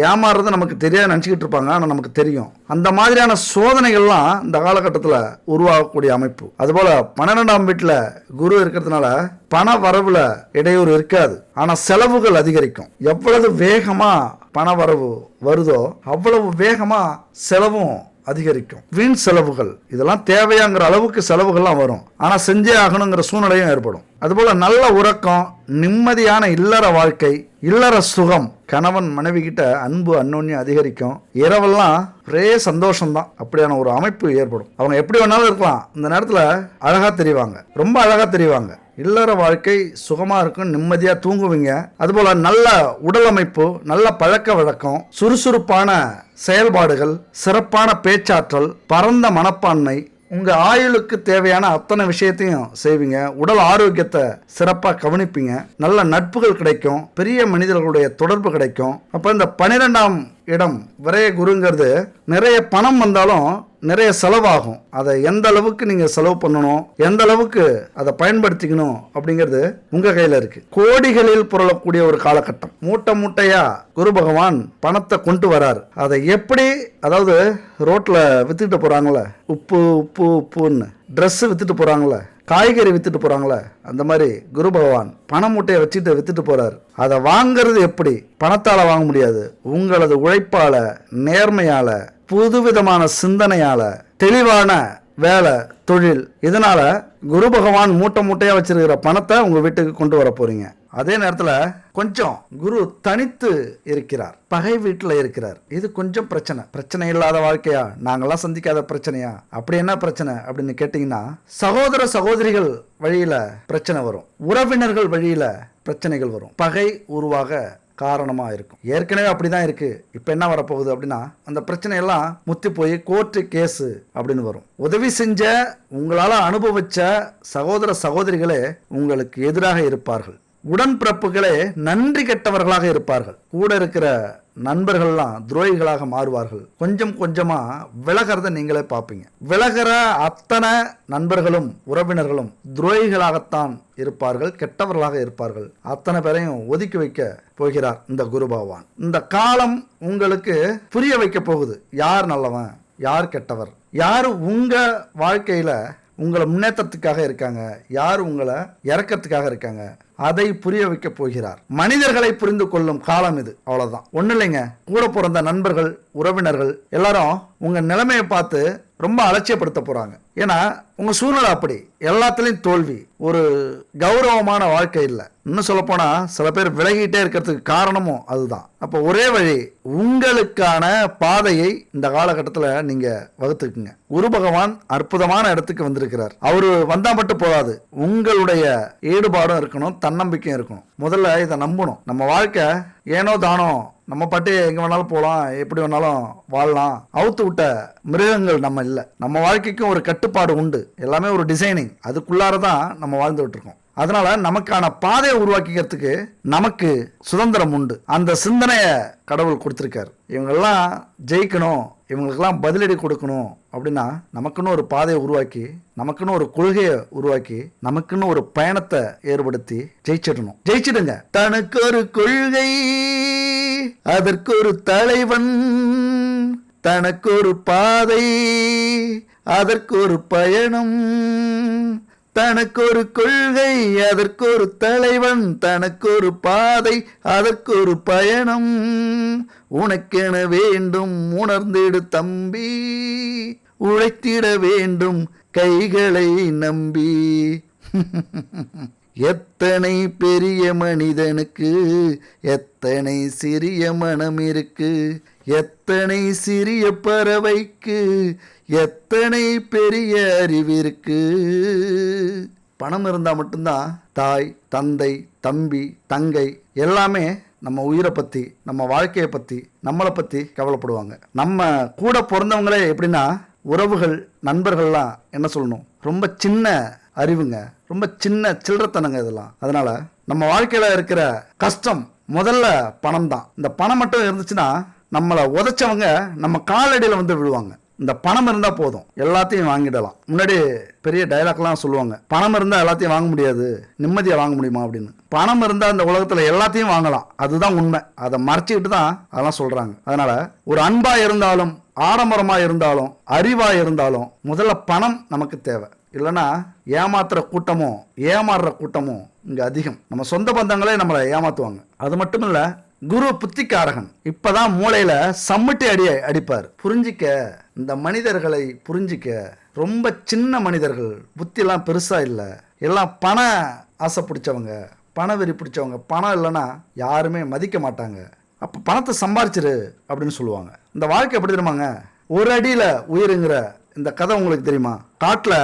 ஏமாறுறது நமக்கு தெரியாது நினச்சிக்கிட்டு இருப்பாங்க, ஆனால் நமக்கு தெரியும். அந்த மாதிரியான சோதனைகள்லாம் இந்த காலகட்டத்தில் உருவாகக்கூடிய அமைப்பு. அதுபோல் 12ஆம் வீட்டில் குரு இருக்கிறதுனால பண வரவுல இடையூறு இருக்காது, ஆனால் செலவுகள் அதிகரிக்கும். எவ்வளவு வேகமாக பண வரவு வருதோ அவ்வளவு வேகமாக செலவும் அதிகரிக்கும். வீண் செலவுகள் இதெல்லாம் தேவையாங்கிற அளவுக்கு செலவுகள்லாம் வரும், ஆனால் செஞ்சே ஆகணுங்கிற சூழ்நிலையும் ஏற்படும். அதுபோல நல்ல உறக்கம், நிம்மதியான இல்லற வாழ்க்கை, இல்லற சுகம், கணவன் மனைவி கிட்ட அன்பு, அன்னோன்யம் அதிகரிக்கும். இரவெல்லாம் ஒரே சந்தோஷம்தான். அப்படியான ஒரு அமைப்பு ஏற்படும். அவங்க எப்படி வேணாலும் இருக்கலாம், இந்த நேரத்தில் அழகா தெரிவாங்க, ரொம்ப அழகா தெரிவாங்க. இல்லற வாழ்க்கை சுகமாக இருக்கும், நிம்மதியாக தூங்குவீங்க. அதுபோல் நல்ல உடல் அமைப்பு, நல்ல பழக்க வழக்கம், சுறுசுறுப்பான செயல்பாடுகள், சிறப்பான பேச்சாற்றல், பரந்த மனப்பான்மை, உங்கள் ஆயுளுக்கு தேவையான அத்தனை விஷயத்தையும் செய்வீங்க. உடல் ஆரோக்கியத்தை சிறப்பாக கவனிப்பீங்க. நல்ல நட்புகள் கிடைக்கும், பெரிய மனிதர்களுடைய தொடர்பு கிடைக்கும். அப்போ இந்த 12ஆம் இடம் விரைய குருங்கிறது நிறைய பணம் வந்தாலும் நிறைய செலவாகும். அதை எந்த அளவுக்கு நீங்கள் செலவு பண்ணணும், எந்த அளவுக்கு அதை பயன்படுத்திக்கணும் அப்படிங்கிறது உங்கள் கையில் இருக்குது. கோடிகளில் புரளக்கூடிய ஒரு காலகட்டம். மூட்டையா குரு பகவான் பணத்தை கொண்டு வரார். அதை எப்படி, அதாவது ரோட்டில் வித்துக்கிட்டு போகிறாங்களே, உப்புன்னு ட்ரெஸ்ஸு வித்துட்டு போகிறாங்களே, காய்கறி வித்துட்டு போகிறாங்களே, அந்த மாதிரி குரு பகவான் பண மூட்டையை வச்சுட்டு வித்துட்டு போகிறார். அதை வாங்கிறது எப்படி? பணத்தால் வாங்க முடியாது, உங்களது உழைப்பால், நேர்மையால், புதுவிதமான சிந்தனையால், தெளிவான வேலை, தொழில், இதனால் குரு பகவான் மூட்டையாக வச்சிருக்கிற பணத்தை உங்கள் வீட்டுக்கு கொண்டு வர போகிறீங்க. அதே நேரத்தில் கொஞ்சம் குரு தனித்து இருக்கிறார், பகை வீட்டில் இருக்கிறார். இது கொஞ்சம் பிரச்சனை இல்லாத வாழ்க்கையா, நாங்கள்லாம் சந்திக்காத பிரச்சனையா? அப்படி என்ன பிரச்சனை அப்படின்னு கேட்டிங்கன்னா, சகோதர சகோதரிகள் வழியில் பிரச்சனை வரும், உறவினர்கள் வழியில் பிரச்சனைகள் வரும், பகை உருவாக காரணமாக இருக்கும். ஏற்கனவே அப்படிதான் இருக்கு. இப்போ என்ன வரப்போகுது அப்படின்னா, அந்த பிரச்சனையெல்லாம் முத்தி போய் கோர்ட்டு கேஸு அப்படின்னு வரும். உதவி செஞ்ச, உங்களால் அனுபவிச்ச சகோதர சகோதரிகளே உங்களுக்கு எதிராக இருப்பார்கள். உடன்பிறப்புகளே நன்றி கெட்டவர்களாக இருப்பார்கள். கூட இருக்கிற நண்பர்கள்லாம் துரோகிகளாக மாறுவார்கள். கொஞ்சம் கொஞ்சமா விலகிறத நீங்களே பார்ப்பீங்க. விலகிற அத்தனை நண்பர்களும் உறவினர்களும் துரோகிகளாகத்தான் இருப்பார்கள், கெட்டவர்களாக இருப்பார்கள். அத்தனை பேரையும் ஒதுக்கி வைக்க போகிறார் இந்த குரு பகவான். இந்த காலம் உங்களுக்கு புரிய வைக்க போகுது, யார் நல்லவன், யார் கெட்டவர், யார் உங்க வாழ்க்கையில உங்களை முன்னேற்றத்துக்காக இருக்காங்க, யார் உங்களை இறக்கத்துக்காக இருக்காங்க, அதை புரிய வைக்க போகிறார். மனிதர்களை புரிந்து கொள்ளும் காலம் இது. அவ்வளவுதான், ஒண்ணு இல்லைங்க. கூட பிறந்த நண்பர்கள், உறவினர்கள் எல்லாரும் உங்க நிலைமையை பார்த்து ரொம்ப அலட்சியப்படுத்த போறாங்க. ஏன்னா உங்க சூழ்நிலை அப்படி, எல்லாத்துலயும் தோல்வி, ஒரு கௌரவமான வாழ்க்கை இல்லை. இன்னும் சொல்ல போனா சில பேர் விலகிட்டே இருக்கிறதுக்கு காரணமும் அதுதான். அப்போ ஒரே வழி, உங்களுக்கான பாதையை இந்த காலகட்டத்தில் நீங்க வகுத்துக்குங்க. குரு பகவான் அற்புதமான இடத்துக்கு வந்திருக்கிறார். அவரு வந்தா மட்டும் போதாது, உங்களுடைய ஈடுபாடும் இருக்கணும், தன்னம்பிக்கையும் இருக்கணும். முதல்ல இதை நம்பணும். நம்ம வாழ்க்கை ஏனோ தானோ, நம்ம பாட்டு எங்க வேணாலும் போகலாம், எப்படி வேணாலும் வாழலாம், அவுத்து விட்ட மிருகங்கள் நம்ம இல்லை. நம்ம வாழ்க்கைக்கும் ஒரு கட்டுப்பாடு உண்டு, எல்லாமே ஒரு டிசைனிங், அதுக்குள்ளாரதான் நம்ம வாழ்ந்துகிட்டு இருக்கோம். அதனால நமக்கான பாதையை உருவாக்கிக்கிறதுக்கு நமக்கு சுதந்திரம் உண்டு. அந்த சிந்தனையை கடவுள் கொடுத்திருக்காரு. இவங்கெல்லாம் ஜெயிக்கணும், இவங்களுக்கெல்லாம் பதிலடி கொடுக்கணும் அப்படின்னா நமக்குன்னு ஒரு பாதையை உருவாக்கி, நமக்குன்னு ஒரு கொள்கையை உருவாக்கி, நமக்குன்னு ஒரு பயணத்தை ஏற்படுத்தி ஜெயிச்சிடணும். ஜெயிச்சிடுங்க. தனக்கு ஒரு கொள்கை, அதற்கு ஒரு தலைவன், தனக்கு ஒரு பாதை, அதற்கு ஒரு பயணம். தனக்கு ஒரு கொள்கை, அதற்கு ஒரு தலைவன், தனக்கு ஒரு பாதை, அதற்கு ஒரு பயணம். உனக்கென வேண்டும் உணர்ந்திடு தம்பி, உழைத்திட வேண்டும் கைகளை நம்பி. எத்தனை பெரிய மனிதனுக்கு எத்தனை சிறிய மனம் இருக்கு, எத்தனை சிறிய பறவைக்கு எத்தனை பெரிய அறிவிருக்கு. பணம் இருந்தா மட்டும்தான் தாய், தந்தை, தம்பி, தங்கை எல்லாமே நம்ம உயிரை பத்தி, நம்ம வாழ்க்கையை பத்தி, நம்மளை பத்தி கவலைப்படுவாங்க. நம்ம கூட பிறந்தவங்களே எப்படின்னா, உறவுகள், நண்பர்கள்லாம் என்ன சொல்லணும், ரொம்ப சின்ன அறிவுங்க, ரொம்ப சின்ன சில்லறத்தனங்க இதெல்லாம். அதனால நம்ம வாழ்க்கையில இருக்கிற கஷ்டம் முதல்ல பணம் தான். இந்த பணம் மட்டும் இருந்துச்சுன்னா நம்மளை உதைச்சவங்க நம்ம காலடியில் வந்து விழுவாங்க. இந்த பணம் இருந்தா போதும், எல்லாத்தையும் வாங்கிடலாம். முன்னாடி பெரிய டைலாக்லாம் சொல்லுவாங்க, பணம் இருந்தா எல்லாத்தையும் வாங்க முடியாது, நிம்மதியை வாங்க முடியுமா அப்படின்னு. பணம் இருந்தா இந்த உலகத்துல எல்லாத்தையும் வாங்கலாம், அதுதான் உண்மை. அதை மறைச்சிக்கிட்டு தான் அதெல்லாம் சொல்றாங்க. அதனால ஒரு அன்பா இருந்தாலும், ஆடம்பரமா இருந்தாலும், அறிவா இருந்தாலும் முதல்ல பணம் நமக்கு தேவை. இல்லைன்னா ஏமாத்துற கூட்டமும் ஏமாறுற கூட்டமும் இங்க அதிகம். நம்ம சொந்த பந்தங்களே நம்மளை ஏமாத்துவாங்க. அது மட்டும் இல்ல, குரு புத்திக்காரகன். இப்பதான் மூளையில சம்மட்டி அடிப்பார். புரிஞ்சிக்க, இந்த மனிதர்களை புரிஞ்சிக்க. ரொம்ப சின்ன மனிதர்கள், புத்தி எல்லாம் பெருசா இல்லை, எல்லாம் பண ஆசை பிடிச்சவங்க, பண வெறி பிடிச்சவங்க. பணம் இல்லைன்னா யாருமே மதிக்க மாட்டாங்க. அப்ப பணத்தை சம்பாரிச்சிரு அப்படின்னு சொல்லுவாங்க. இந்த வாழ்க்கை எப்படி தெரியுமாங்க, ஒரு அடியில உயிருங்கிற இந்த கதை உங்களுக்கு தெரியுமா? காட்டுல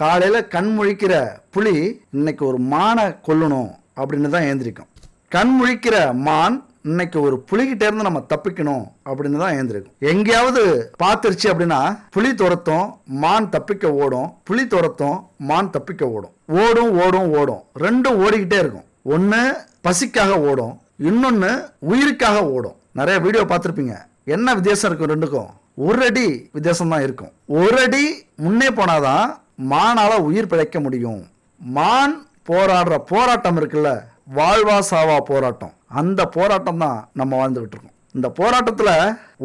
காலையில கண் முழிக்கிற புலி இன்னைக்கு ஒரு மானை கொல்லணும் அப்படின்னு தான் ஏந்திரிக்கும். கண் முழிக்கிற மான் இன்னைக்கு ஒரு புலிகிட்ட இருந்து நம்ம தப்பிக்கணும் அப்படின்னு தான் ஏந்திருக்கும். எங்கேயாவது பார்த்துருச்சு அப்படின்னா புலி துரத்தும், மான் தப்பிக்க ஓடும், புலி துரத்தும், மான் தப்பிக்க ஓடும். ஓடும் ஓடும் ஓடும், ரெண்டும் ஓடிக்கிட்டே இருக்கும். ஒன்று பசிக்காக ஓடும், இன்னொன்று உயிருக்காக ஓடும். நிறைய வீடியோ பார்த்துருப்பீங்க. என்ன வித்தியாசம் இருக்கும் ரெண்டுக்கும்? ஒரு அடி வித்தியாசம் தான் இருக்கும். ஒரு அடி முன்னே போனாதான் மானால உயிர் பிழைக்க முடியும். மான் போராடுற போராட்டம் இருக்குல்ல, வாழ்வா சாவா போராட்டம், அந்த போராட்டம் தான் நம்ம வாழ்ந்துகிட்டு இருக்கோம். இந்த போராட்டத்துல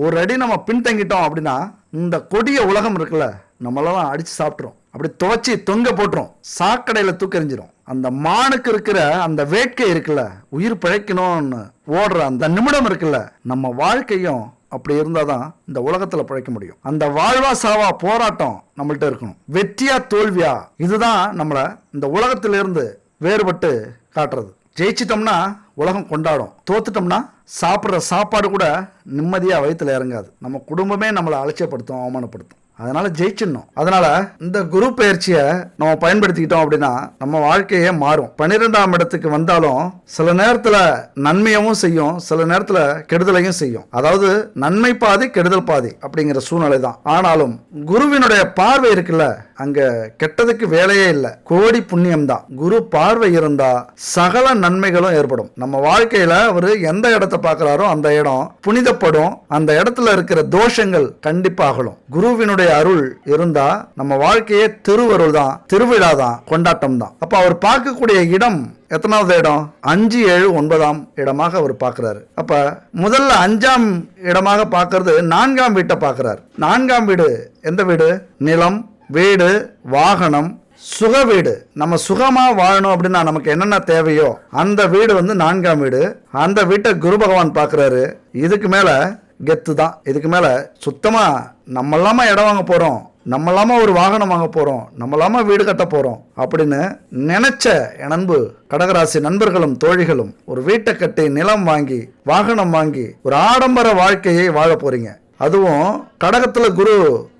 ஒரு அடி நம்ம பின்தங்கிட்டோம் அப்படின்னா இந்த கொடிய உலகம் இருக்குல்ல, நம்மளெல்லாம் அடிச்சு சாப்பிட்றோம், அப்படி துவச்சி தொங்க போட்டுரும், சாக்கடையில தூக்கறிஞ்சிரும். அந்த மானுக்கு இருக்கிற அந்த வேட்கை இருக்குல்ல, உயிர் பிழைக்கணும்னு ஓடுற அந்த நிமிடம் இருக்குல்ல, நம்ம வாழ்க்கையும் அப்படி இருந்தாதான் இந்த உலகத்துல பிழைக்க முடியும். அந்த வாழ்வா சாவா போராட்டம் நம்மள்ட்ட இருக்கணும். வெற்றியா தோல்வியா, இதுதான் நம்மள இந்த உலகத்திலிருந்து வேறுபட்டு காட்டுறது. ஜெயிச்சிட்டோம்னா உலகம் கொண்டாடும், தோத்துட்டோம்னா சாப்பிட்ற சாப்பாடு கூட நிம்மதியா வயிற்றுல இறங்காது. நம்ம குடும்பமே நம்மளை அலட்சியப்படுத்தும், அவமானப்படுத்தும். அதனால ஜெயிச்சிடணும். அதனால இந்த குரு பயிற்சியை நம்ம பயன்படுத்திக்கிட்டோம் அப்படின்னா நம்ம வாழ்க்கையே மாறும். 12ஆம் இடத்துக்கு வந்தாலும் சில நேரத்துல நன்மையவும் செய்யும், சில நேரத்துல கெடுதலையும் செய்யும். அதாவது நன்மை பாதி கெடுதல் பாதி அப்படிங்கிற சூழ்நிலை தான். ஆனாலும் குருவினுடைய பார்வை இருக்குல்ல, அங்க கெட்டதுக்கு வேலையே இல்லை, கோடி புண்ணியம் தான். குரு பார்வை இருந்தா சகல நன்மைகளும் ஏற்படும். நம்ம வாழ்க்கையில அவரு எந்த இடத்தை பார்க்கிறாரோ அந்த இடம் புனிதப்படும், அந்த இடத்துல இருக்கிற தோஷங்கள் கண்டிப்பா அகலும். குருவினுடைய அருள் இருந்தா நம்ம வாழ்க்கையே திருவருள் தான், திருவிழா தான், கொண்டாட்டம் தான். அப்ப அவர் பார்க்கக்கூடிய இடம் எத்தனாவது இடம்? 5, 7, 9ஆம் இடமாக அவர் பார்க்கிறாரு. அப்ப முதல்ல 5ஆம் இடமாக பார்க்கறது 4ஆம் வீட்டை பார்க்கிறார். 4ஆம் வீடு எந்த வீடு? நிலம், வீடு, வாகனம், சுக வீடு. நம்ம சுகமா வாழணும் அப்படின்னா நமக்கு என்னென்ன தேவையோ அந்த வீடு வந்து 4ஆம் வீடு. அந்த வீட்டை குரு பகவான் பார்க்குறாரு. இதுக்கு மேல கெத்து தான். இதுக்கு மேல சுத்தமா நம்ம இல்லாம இடம் வாங்க போறோம், நம்ம இல்லாம ஒரு வாகனம் வாங்க போறோம், நம்ம இல்லாம வீடு கட்ட போறோம் அப்படின்னு நினைச்ச என் அன்பு கடகராசி நண்பர்களும் தோழிகளும் ஒரு வீட்டை கட்டி, நிலம் வாங்கி, வாகனம் வாங்கி ஒரு ஆடம்பர வாழ்க்கையை வாழ போறீங்க. அதுவும் கடகத்துல குரு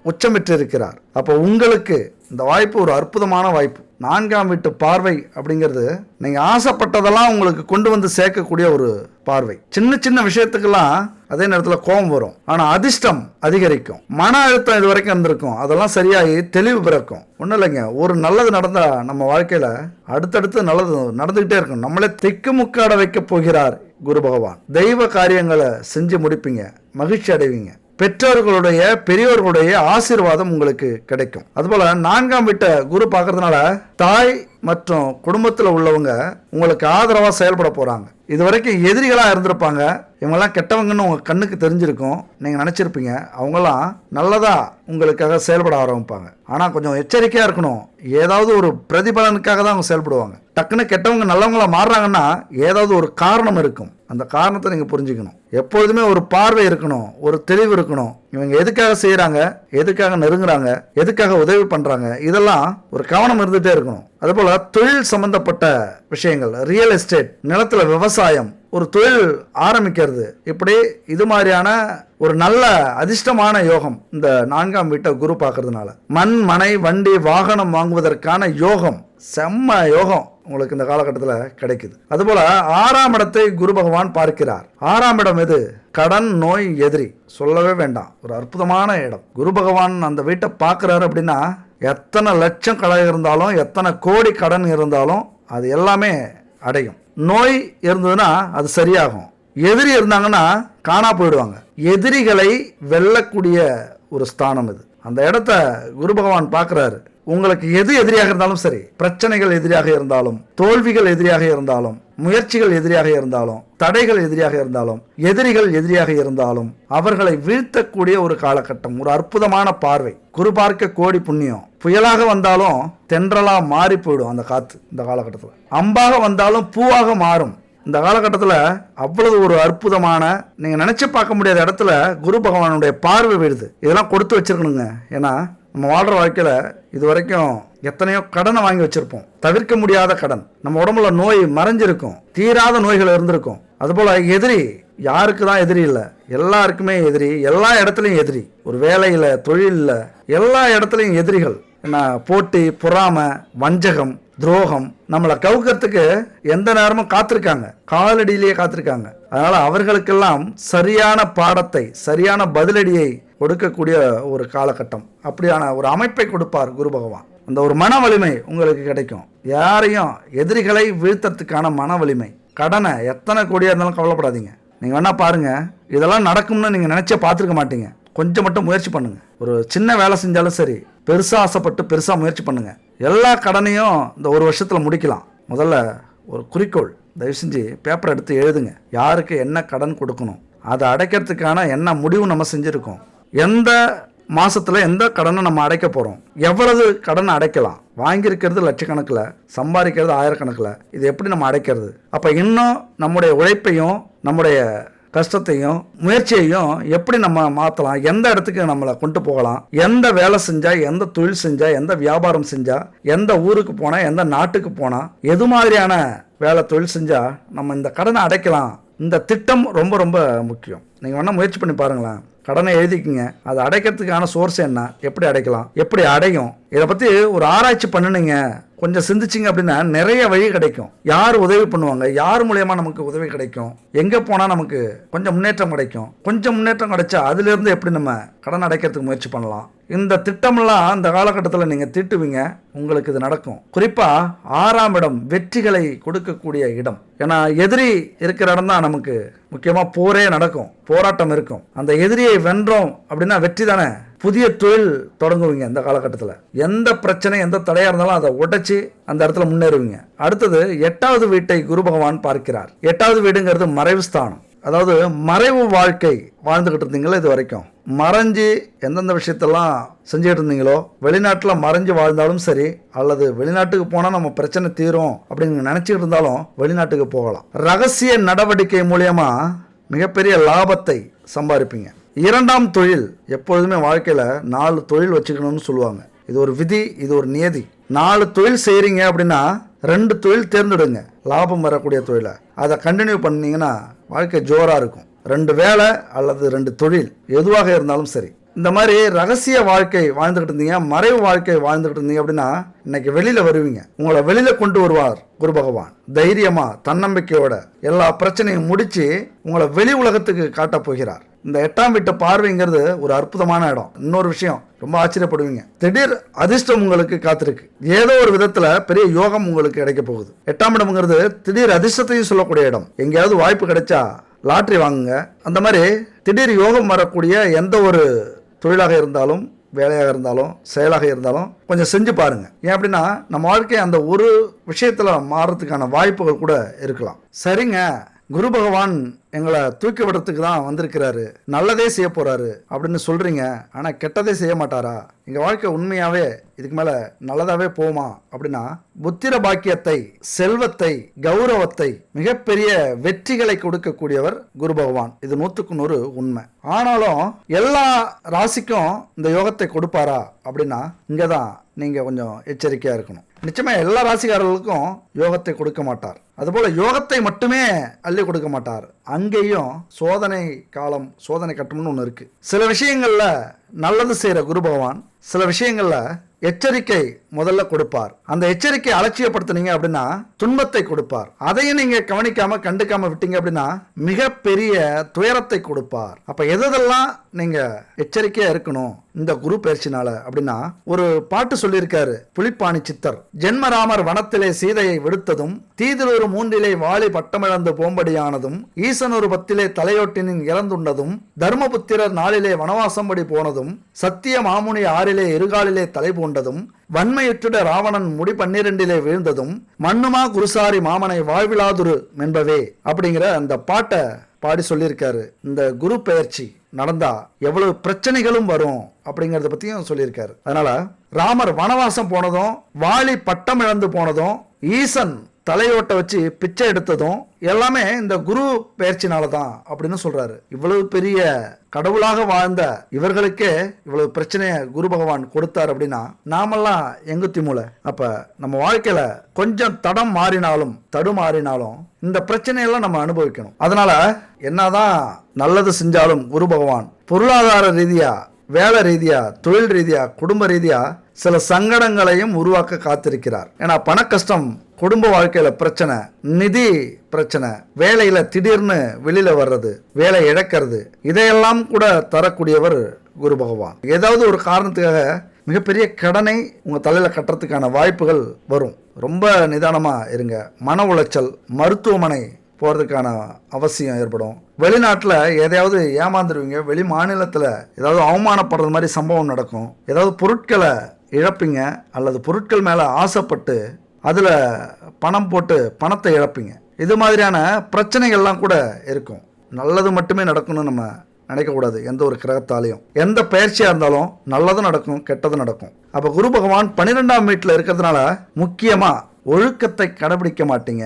உச்சமிட்டு இருக்கிறார். அப்போ உங்களுக்கு இந்த வாய்ப்பு ஒரு அற்புதமான வாய்ப்பு. 4ஆம் வீட்டு பார்வை அப்படிங்கிறது நீங்க ஆசைப்பட்டதெல்லாம் உங்களுக்கு கொண்டு வந்து சேர்க்கக்கூடிய ஒரு பார்வை. சின்ன சின்ன விஷயத்துக்கெல்லாம் அதே நேரத்தில் கோபம் வரும், ஆனா அதிர்ஷ்டம் அதிகரிக்கும். மன அழுத்தம் இது வரைக்கும் இருந்திருக்கும், அதெல்லாம் சரியாகி தெளிவு பிறக்கும். ஒன்றும் இல்லைங்க, ஒரு நல்லது நடந்தா நம்ம வாழ்க்கையில அடுத்தடுத்து நல்லது நடந்துகிட்டே இருக்கும். நம்மளே திக்குமுக்காட வைக்க போகிறார் குரு பகவான். தெய்வ காரியங்களை செஞ்சு முடிப்பீங்க, மகிழ்ச்சி அடைவீங்க. பெற்றோர்களுடைய, பெரியோர்களுடைய ஆசீர்வாதம் உங்களுக்கு கிடைக்கும். அதுபோல 4ஆம் வீட்டை குரு பார்க்கறதுனால தாய் மற்றும் குடும்பத்தில் உள்ளவங்க உங்களுக்கு ஆதரவா செயல்பட போறாங்க. இது வரைக்கும் எதிரிகளா இருந்திருப்பாங்க, இவங்கெல்லாம் கெட்டவங்கன்னு உங்க கண்ணுக்கு தெரிஞ்சிருக்கும். நீங்க நினைச்சிருப்பீங்க அவங்கெல்லாம் நல்லதா உங்களுக்காக செயல்பட ஆரம்பிப்பாங்க. ஆனா கொஞ்சம் எச்சரிக்கையா இருக்கணும். ஏதாவது ஒரு பிரதிபலனுக்காக தான் அவங்க செயல்படுவாங்க. டக்குன்னு கெட்டவங்க நல்லவங்களா மாறுறாங்கன்னா ஏதாவது ஒரு காரணம் இருக்கும். அந்த காரணத்தை நீங்க புரிஞ்சுக்கணும். எப்பொழுதுமே ஒரு பார்வை இருக்கணும், ஒரு தெளிவு இருக்கணும். இவங்க எதுக்காக செய்யறாங்க, எதுக்காக நெருங்குறாங்க, எதுக்காக உதவி பண்றாங்க, இதெல்லாம் ஒரு கவனம் இருந்துட்டே இருக்கணும். அதுபோல தொழில் சம்பந்தப்பட்ட விஷயங்கள், ரியல் எஸ்டேட், நிலத்துல விவசாயம், ஒரு தொழில் ஆரம்பிக்கிறது, இப்படி இது மாதிரியான ஒரு நல்ல அதிர்ஷ்டமான யோகம் இந்த 4ஆம் வீட்டை குரு பார்க்கறதுனால மண், மனை, வண்டி, வாகனம் வாங்குவதற்கான யோகம், செம்ம யோகம் உங்களுக்கு இந்த காலகட்டத்தில் கிடைக்குது. அதுபோல 6ஆம் இடத்தை குரு பகவான் பார்க்கிறார். 6ஆம் இடம் எது? கடன், நோய், எதிரி, சொல்லவே வேண்டாம். ஒரு அற்புதமான இடம். குரு பகவான் அந்த வீட்டை பார்க்கிறாரு அப்படின்னா எத்தனை லட்சம் கடன் இருந்தாலும், எத்தனை கோடி கடன் இருந்தாலும் அது எல்லாமே அடையும். நோய் இருந்ததுன்னா அது சரியாகும். எதிரி இருந்தாங்கன்னா காணா போயிடுவாங்க. எதிரிகளை வெல்லக்கூடிய ஒரு ஸ்தானம் இது. அந்த இடத்த குரு பகவான் பார்க்கிறாரு. உங்களுக்கு எது எதிரியாக இருந்தாலும் சரி, பிரச்சனைகள் எதிரியாக இருந்தாலும், தோல்விகள் எதிரியாக இருந்தாலும், முயற்சிகள் எதிரியாக இருந்தாலும், தடைகள் எதிரியாக இருந்தாலும், எதிரிகள் எதிரியாக இருந்தாலும் அவர்களை வீழ்த்தக்கூடிய ஒரு காலகட்டம், ஒரு அற்புதமான பார்வை. குரு பார்க்க கோடி புண்ணியம். புயலாக வந்தாலும் தென்றலா மாறி போயிடும் அந்த காத்து. இந்த காலகட்டத்தில் அம்பாக வந்தாலும் பூவாக மாறும். இந்த காலகட்டத்தில் அவ்வளவு ஒரு அற்புதமான, நீங்க நினைச்சு பார்க்க முடியாத இடத்துல குரு பகவானுடைய பார்வை விழுது. இதெல்லாம் கொடுத்து வச்சிருக்கணுங்க. ஏன்னா நம்ம வாழ்ற வாழ்க்கையில இது வரைக்கும் எத்தனையோ கடனை வாங்கி வச்சிருப்போம், தவிர்க்க முடியாத கடன். நம்ம உடம்புல நோய் மறைஞ்சிருக்கும், தீராத நோய்கள் இருந்திருக்கும். அதுபோல எதிரி யாருக்கு தான் எதிரி இல்லை, எல்லாருக்குமே எதிரி, எல்லா இடத்துலையும் எதிரி. ஒரு வேலையில், தொழிலில், எல்லா இடத்துலையும் எதிரிகள். என்ன போட்டி, பொறாமை, வஞ்சகம், துரோகம் நம்மளை கவுக்கிறதுக்கு எந்த நேரமும் காத்திருக்காங்க, காலடியிலேயே காத்திருக்காங்க. அதனால அவர்களுக்கெல்லாம் சரியான பாடத்தை, சரியான பதிலடியை கொடுக்கக்கூடிய ஒரு காலகட்டம். அப்படியான ஒரு அமைப்பை கொடுப்பார் குரு பகவான். அந்த ஒரு மன வலிமை உங்களுக்கு கிடைக்கும். யாரையும் எதிரிகளை வீழ்த்தறதுக்கான மன வலிமை. கடனை எத்தனை கோடியா இருந்தாலும் கவலைப்படாதீங்க. நீங்க வேணா பாருங்க, இதெல்லாம் நடக்கும்னு நீங்க நினைச்சே பார்த்துருக்க மாட்டீங்க. கொஞ்சம் மட்டும் முயற்சி பண்ணுங்க. ஒரு சின்ன வேலை செஞ்சாலும் சரி, பெருசா ஆசைப்பட்டு பெருசா முயற்சி பண்ணுங்க. எல்லா கடனையும் இந்த ஒரு வருஷத்துல முடிக்கலாம். முதல்ல ஒரு குறிக்கோள், தயவு செஞ்சு பேப்பர் எடுத்து எழுதுங்க. யாருக்கு என்ன கடன் கொடுக்கணும், அதை அடைக்கிறதுக்கான என்ன முடிவு நம்ம செஞ்சுருக்கோம், எந்த மாசத்துல எந்த கடனை நம்ம அடைக்க போறோம், எவ்வளவு கடன் அடைக்கலாம், வாங்கியிருக்கிறது லட்சக்கணக்கில், சம்பாதிக்கிறது ஆயிரக்கணக்கில், இது எப்படி நம்ம அடைக்கிறது. அப்ப இன்னும் நம்முடைய உழைப்பையும், நம்முடைய கஷ்டத்தையும், முயற்சியையும் எப்படி நம்ம மாற்றலாம், எந்த இடத்துக்கு நம்மளை கொண்டு போகலாம், எந்த வேலை செஞ்சா, எந்த தொழில் செஞ்சா, எந்த வியாபாரம் செஞ்சா, எந்த ஊருக்கு போனா, எந்த நாட்டுக்கு போனா, எது மாதிரியான வேலை தொழில் செஞ்சா நம்ம இந்த கடனை அடைக்கலாம். இந்த திட்டம் ரொம்ப ரொம்ப முக்கியம். நீங்க வேணா முயற்சி பண்ணி பாருங்களேன். கடனை எழுதிக்கிங்க, அதை அடைக்கிறதுக்கான சோர்ஸ் என்ன, எப்படி அடைக்கலாம், எப்படி அடையும், இதை பத்தி ஒரு ஆராய்ச்சி பண்ணுனீங்க, கொஞ்சம் சிந்திச்சிங்க அப்படின்னா நிறைய வழி கிடைக்கும். யார் உதவி பண்ணுவாங்க, யார் மூலயமா நமக்கு உதவி கிடைக்கும், எங்க போனா நமக்கு கொஞ்சம் முன்னேற்றம் கிடைக்கும், கொஞ்சம் முன்னேற்றம் கிடைச்சா அதுல இருந்து எப்படி நம்ம கடன் அடைக்கிறதுக்கு முயற்சி பண்ணலாம். இந்த திட்டம்லாம் இந்த காலகட்டத்தில் நீங்க தீட்டுவீங்க, உங்களுக்கு இது நடக்கும். குறிப்பா 6ஆம் இடம் வெற்றிகளை கொடுக்கக்கூடிய இடம். ஏன்னா எதிரி இருக்கிற இடம் தான் நமக்கு முக்கியமா போரே நடக்கும், போராட்டம் இருக்கும். அந்த எதிரியை வென்றோம் அப்படின்னா வெற்றி தானே. புதிய தொழில் தொடங்குவீங்க இந்த காலகட்டத்தில். எந்த பிரச்சனை, எந்த தடையா இருந்தாலும் அதை உடைச்சு அந்த இடத்துல முன்னேறுவீங்க. அடுத்தது 8வது வீட்டை குரு பகவான் பார்க்கிறார். 8வது வீடுங்கிறது மறைவு ஸ்தானம். அதாவது மறைவு வாழ்க்கை வாழ்ந்துகிட்டு இருந்தீங்களா இது வரைக்கும், மறைஞ்சு எந்தெந்த விஷயத்தெல்லாம் செஞ்சுக்கிட்டு இருந்தீங்களோ, வெளிநாட்டில் மறைஞ்சு வாழ்ந்தாலும் சரி, அல்லது வெளிநாட்டுக்கு போனால் நம்ம பிரச்சனை தீரும் அப்படின்னு நினச்சிக்கிட்டு இருந்தாலும் வெளிநாட்டுக்கு போகலாம். ரகசிய நடவடிக்கை மூலியமா மிகப்பெரிய லாபத்தை சம்பாதிப்பீங்க. இரண்டாம் தொழில், எப்பொழுதுமே வாழ்க்கையில் 4 தொழில் வச்சுக்கணும்னு சொல்லுவாங்க. இது ஒரு விதி, இது ஒரு நியதி. 4 தொழில் செய்கிறீங்க அப்படின்னா 2 தொழில் தேர்ந்தெடுங்க, லாபம் வரக்கூடிய தொழிலை. அதை கண்டினியூ பண்ணீங்கன்னா வாழ்க்கை ஜோராக இருக்கும். 2 வேலை அல்லது 2 தொழில் எதுவாக இருந்தாலும் சரி. இந்த மாதிரி ரகசிய வாழ்க்கை வாழ்ந்துக்கிட்டு இருந்தீங்க, மறைவு வாழ்க்கை வாழ்ந்துக்கிட்டு இருந்தீங்க அப்படின்னா இன்னைக்கு வெளியில் வருவீங்க. உங்களை வெளியில் கொண்டு வருவார் குரு பகவான். தைரியமாக தன்னம்பிக்கையோட எல்லா பிரச்சனையும் முடித்து உங்களை வெளி உலகத்துக்கு காட்டப் போகிறார். இந்த 8ஆம் வீட்டு பார்வைங்கிறது ஒரு அற்புதமான இடம். இன்னொரு விஷயம், ரொம்ப ஆச்சரியப்படுவீங்க. திடீர் அதிர்ஷ்டம் உங்களுக்கு காத்திருக்கு. ஏதோ ஒரு விதத்தில் பெரிய யோகம் உங்களுக்கு கிடைக்க போகுது. 8ஆம் இடம்ங்கிறது திடீர் அதிர்ஷ்டத்தையும் சொல்லக்கூடிய இடம். எங்கேயாவது வாய்ப்பு கிடைச்சா லாட்ரி வாங்குங்க. அந்த மாதிரி திடீர் யோகம் வரக்கூடிய எந்த ஒரு தொழிலாக இருந்தாலும், வேலையாக இருந்தாலும், செயலாக இருந்தாலும் கொஞ்சம் செஞ்சு பாருங்க. ஏன் அப்படின்னா நம்ம வாழ்க்கை அந்த ஒரு விஷயத்தில் மாறுறதுக்கான வாய்ப்புகள் கூட இருக்கலாம். சரிங்க, குரு பகவான் எங்களை தூக்கி விடுறதுக்கு தான் வந்திருக்கிறாரு, நல்லதே செய்ய போறாரு அப்படின்னு சொல்றீங்க, ஆனா கெட்டதே செய்ய மாட்டாரா? எங்க வாழ்க்கை உண்மையாவே இதுக்கு மேல நல்லதாவே போமா அப்படின்னா, புத்திர பாக்கியத்தை, செல்வத்தை, கௌரவத்தை, மிகப்பெரிய வெற்றிகளை கொடுக்கக்கூடியவர் குரு பகவான். இது 100க்கு 100 உண்மை. ஆனாலும் எல்லா ராசிக்கும் இந்த யோகத்தை கொடுப்பாரா அப்படின்னா இங்கதான் நீங்க கொஞ்சம் எச்சரிக்கையா இருக்கணும். நிச்சயமா எல்லா ராசிக்காரர்களுக்கும் யோகத்தை கொடுக்க மாட்டார். அதுபோல யோகத்தை மட்டுமே அள்ளி கொடுக்க மாட்டார். அங்கேயும் சோதனை காலம், சோதனை கட்டம்னு ஒன்று இருக்கு. சில விஷயங்கள்ல நல்லது செய்யற குரு பகவான் சில விஷயங்கள்ல எச்சரிக்கை முதல்ல கொடுப்பார். அந்த எச்சரிக்கை அலட்சியப்படுத்தினீங்க அப்படின்னா துன்பத்தை கொடுப்பார். அதையும் நீங்க கவனிக்காம கண்டுக்காம விட்டீங்க அப்படின்னா மிகப்பெரிய துயரத்தை கொடுப்பார். அப்ப எதெல்லாம் நீங்க எச்சரிக்கையா இருக்கணும் இந்த குரு பயிற்சினால அப்படின்னா, ஒரு பாட்டு சொல்லியிருக்காரு புலிப்பாணி சித்தர். ஜென்மராமர் வனத்திலே சீதையை விடுத்ததும், தீதிலொரு 3 வாலி பட்டமிழந்து போம்படியானதும், ஈசனொரு 10 தலையோட்டினின் இறந்துண்டதும், தர்மபுத்திரர் 4 வனவாசம்படி போனதும், சத்திய மாமுனி 6 இருகாலிலே தலை பூண்டதும், வன்மையுற்றுட ராவணன் முடி 12 வீழ்ந்ததும், மண்ணுமா குருசாரி மாமனை வாழ்விலாதுரு மென்பவே அப்படிங்கிற அந்த பாட்டை பாடி சொல்லியிருக்காரு. இந்த குரு பெயர்ச்சி நடந்தா எவ்வளவு பிரச்சனைகளும் வரும் அப்படிங்கறத பத்தியும் சொல்லியிருக்காரு. அதனால ராமர் வனவாசம் போனதும், வாலி பட்டம் இழந்து போனதும், ஈசன் தலையோட்ட வச்சு பிச்சை எடுத்ததும் எல்லாமே இந்த குரு பெயர்ச்சினாலதான் அப்படின்னு சொல்றாரு. இவ்வளவு பெரிய கடவுளாக வாழ்ந்த இவர்களுக்கே இவ்வளவு பிரச்சனைய குரு பகவான் கொடுத்தார் அப்படின்னா நாமெல்லாம் எங்குத்தி மூளை. அப்ப நம்ம வாழ்க்கையில கொஞ்சம் தடம் மாறினாலும் தடுமாறினாலும் இந்த பிரச்சனையெல்லாம் நம்ம அனுபவிக்கணும். அதனால என்னதான் நல்லது செஞ்சாலும் குரு பகவான் பொருளாதார ரீதியா, வேலை ரீதியா, தொழில் ரீதியா, குடும்ப ரீதியா சில சங்கடங்களையும் உருவாக்க காத்திருக்கிறார். ஏன்னா பண கஷ்டம், குடும்ப வாழ்க்கையில பிரச்சனை, நிதி பிரச்சனை, வேலையில திடீர்னு வெளியில வர்றது, வேலை இழக்கிறது, இதையெல்லாம் கூட தரக்கூடியவர் குரு பகவான். ஏதாவது ஒரு காரணத்துக்காக மிகப்பெரிய கடனை உங்க தலையில கட்டுறதுக்கான வாய்ப்புகள் வரும். ரொம்ப நிதானமா இருங்க. மன உளைச்சல், மருத்துவமனை போகிறதுக்கான அவசியம் ஏற்படும். வெளிநாட்டில் எதையாவது ஏமாந்துருவீங்க, வெளி மாநிலத்தில் ஏதாவது அவமானப்படுறது மாதிரி சம்பவம் நடக்கும், ஏதாவது பொருட்களை இழப்பீங்க, அல்லது பொருட்கள் மேலே ஆசைப்பட்டு அதில் பணம் போட்டு பணத்தை இழப்பீங்க. இது மாதிரியான பிரச்சனைகள்லாம் கூட இருக்கும். நல்லது மட்டுமே நடக்கணும்னு நம்ம நினைக்கக்கூடாது. எந்த ஒரு கிரகத்தாலையும் எந்த பயிற்சியாக இருந்தாலும் நல்லதும் நடக்கும், கெட்டதும் நடக்கும். அப்போ குரு பகவான் 12ஆம் வீட்டில் இருக்கிறதுனால முக்கியமாக ஒழுக்கத்தை கடைபிடிக்க மாட்டீங்க.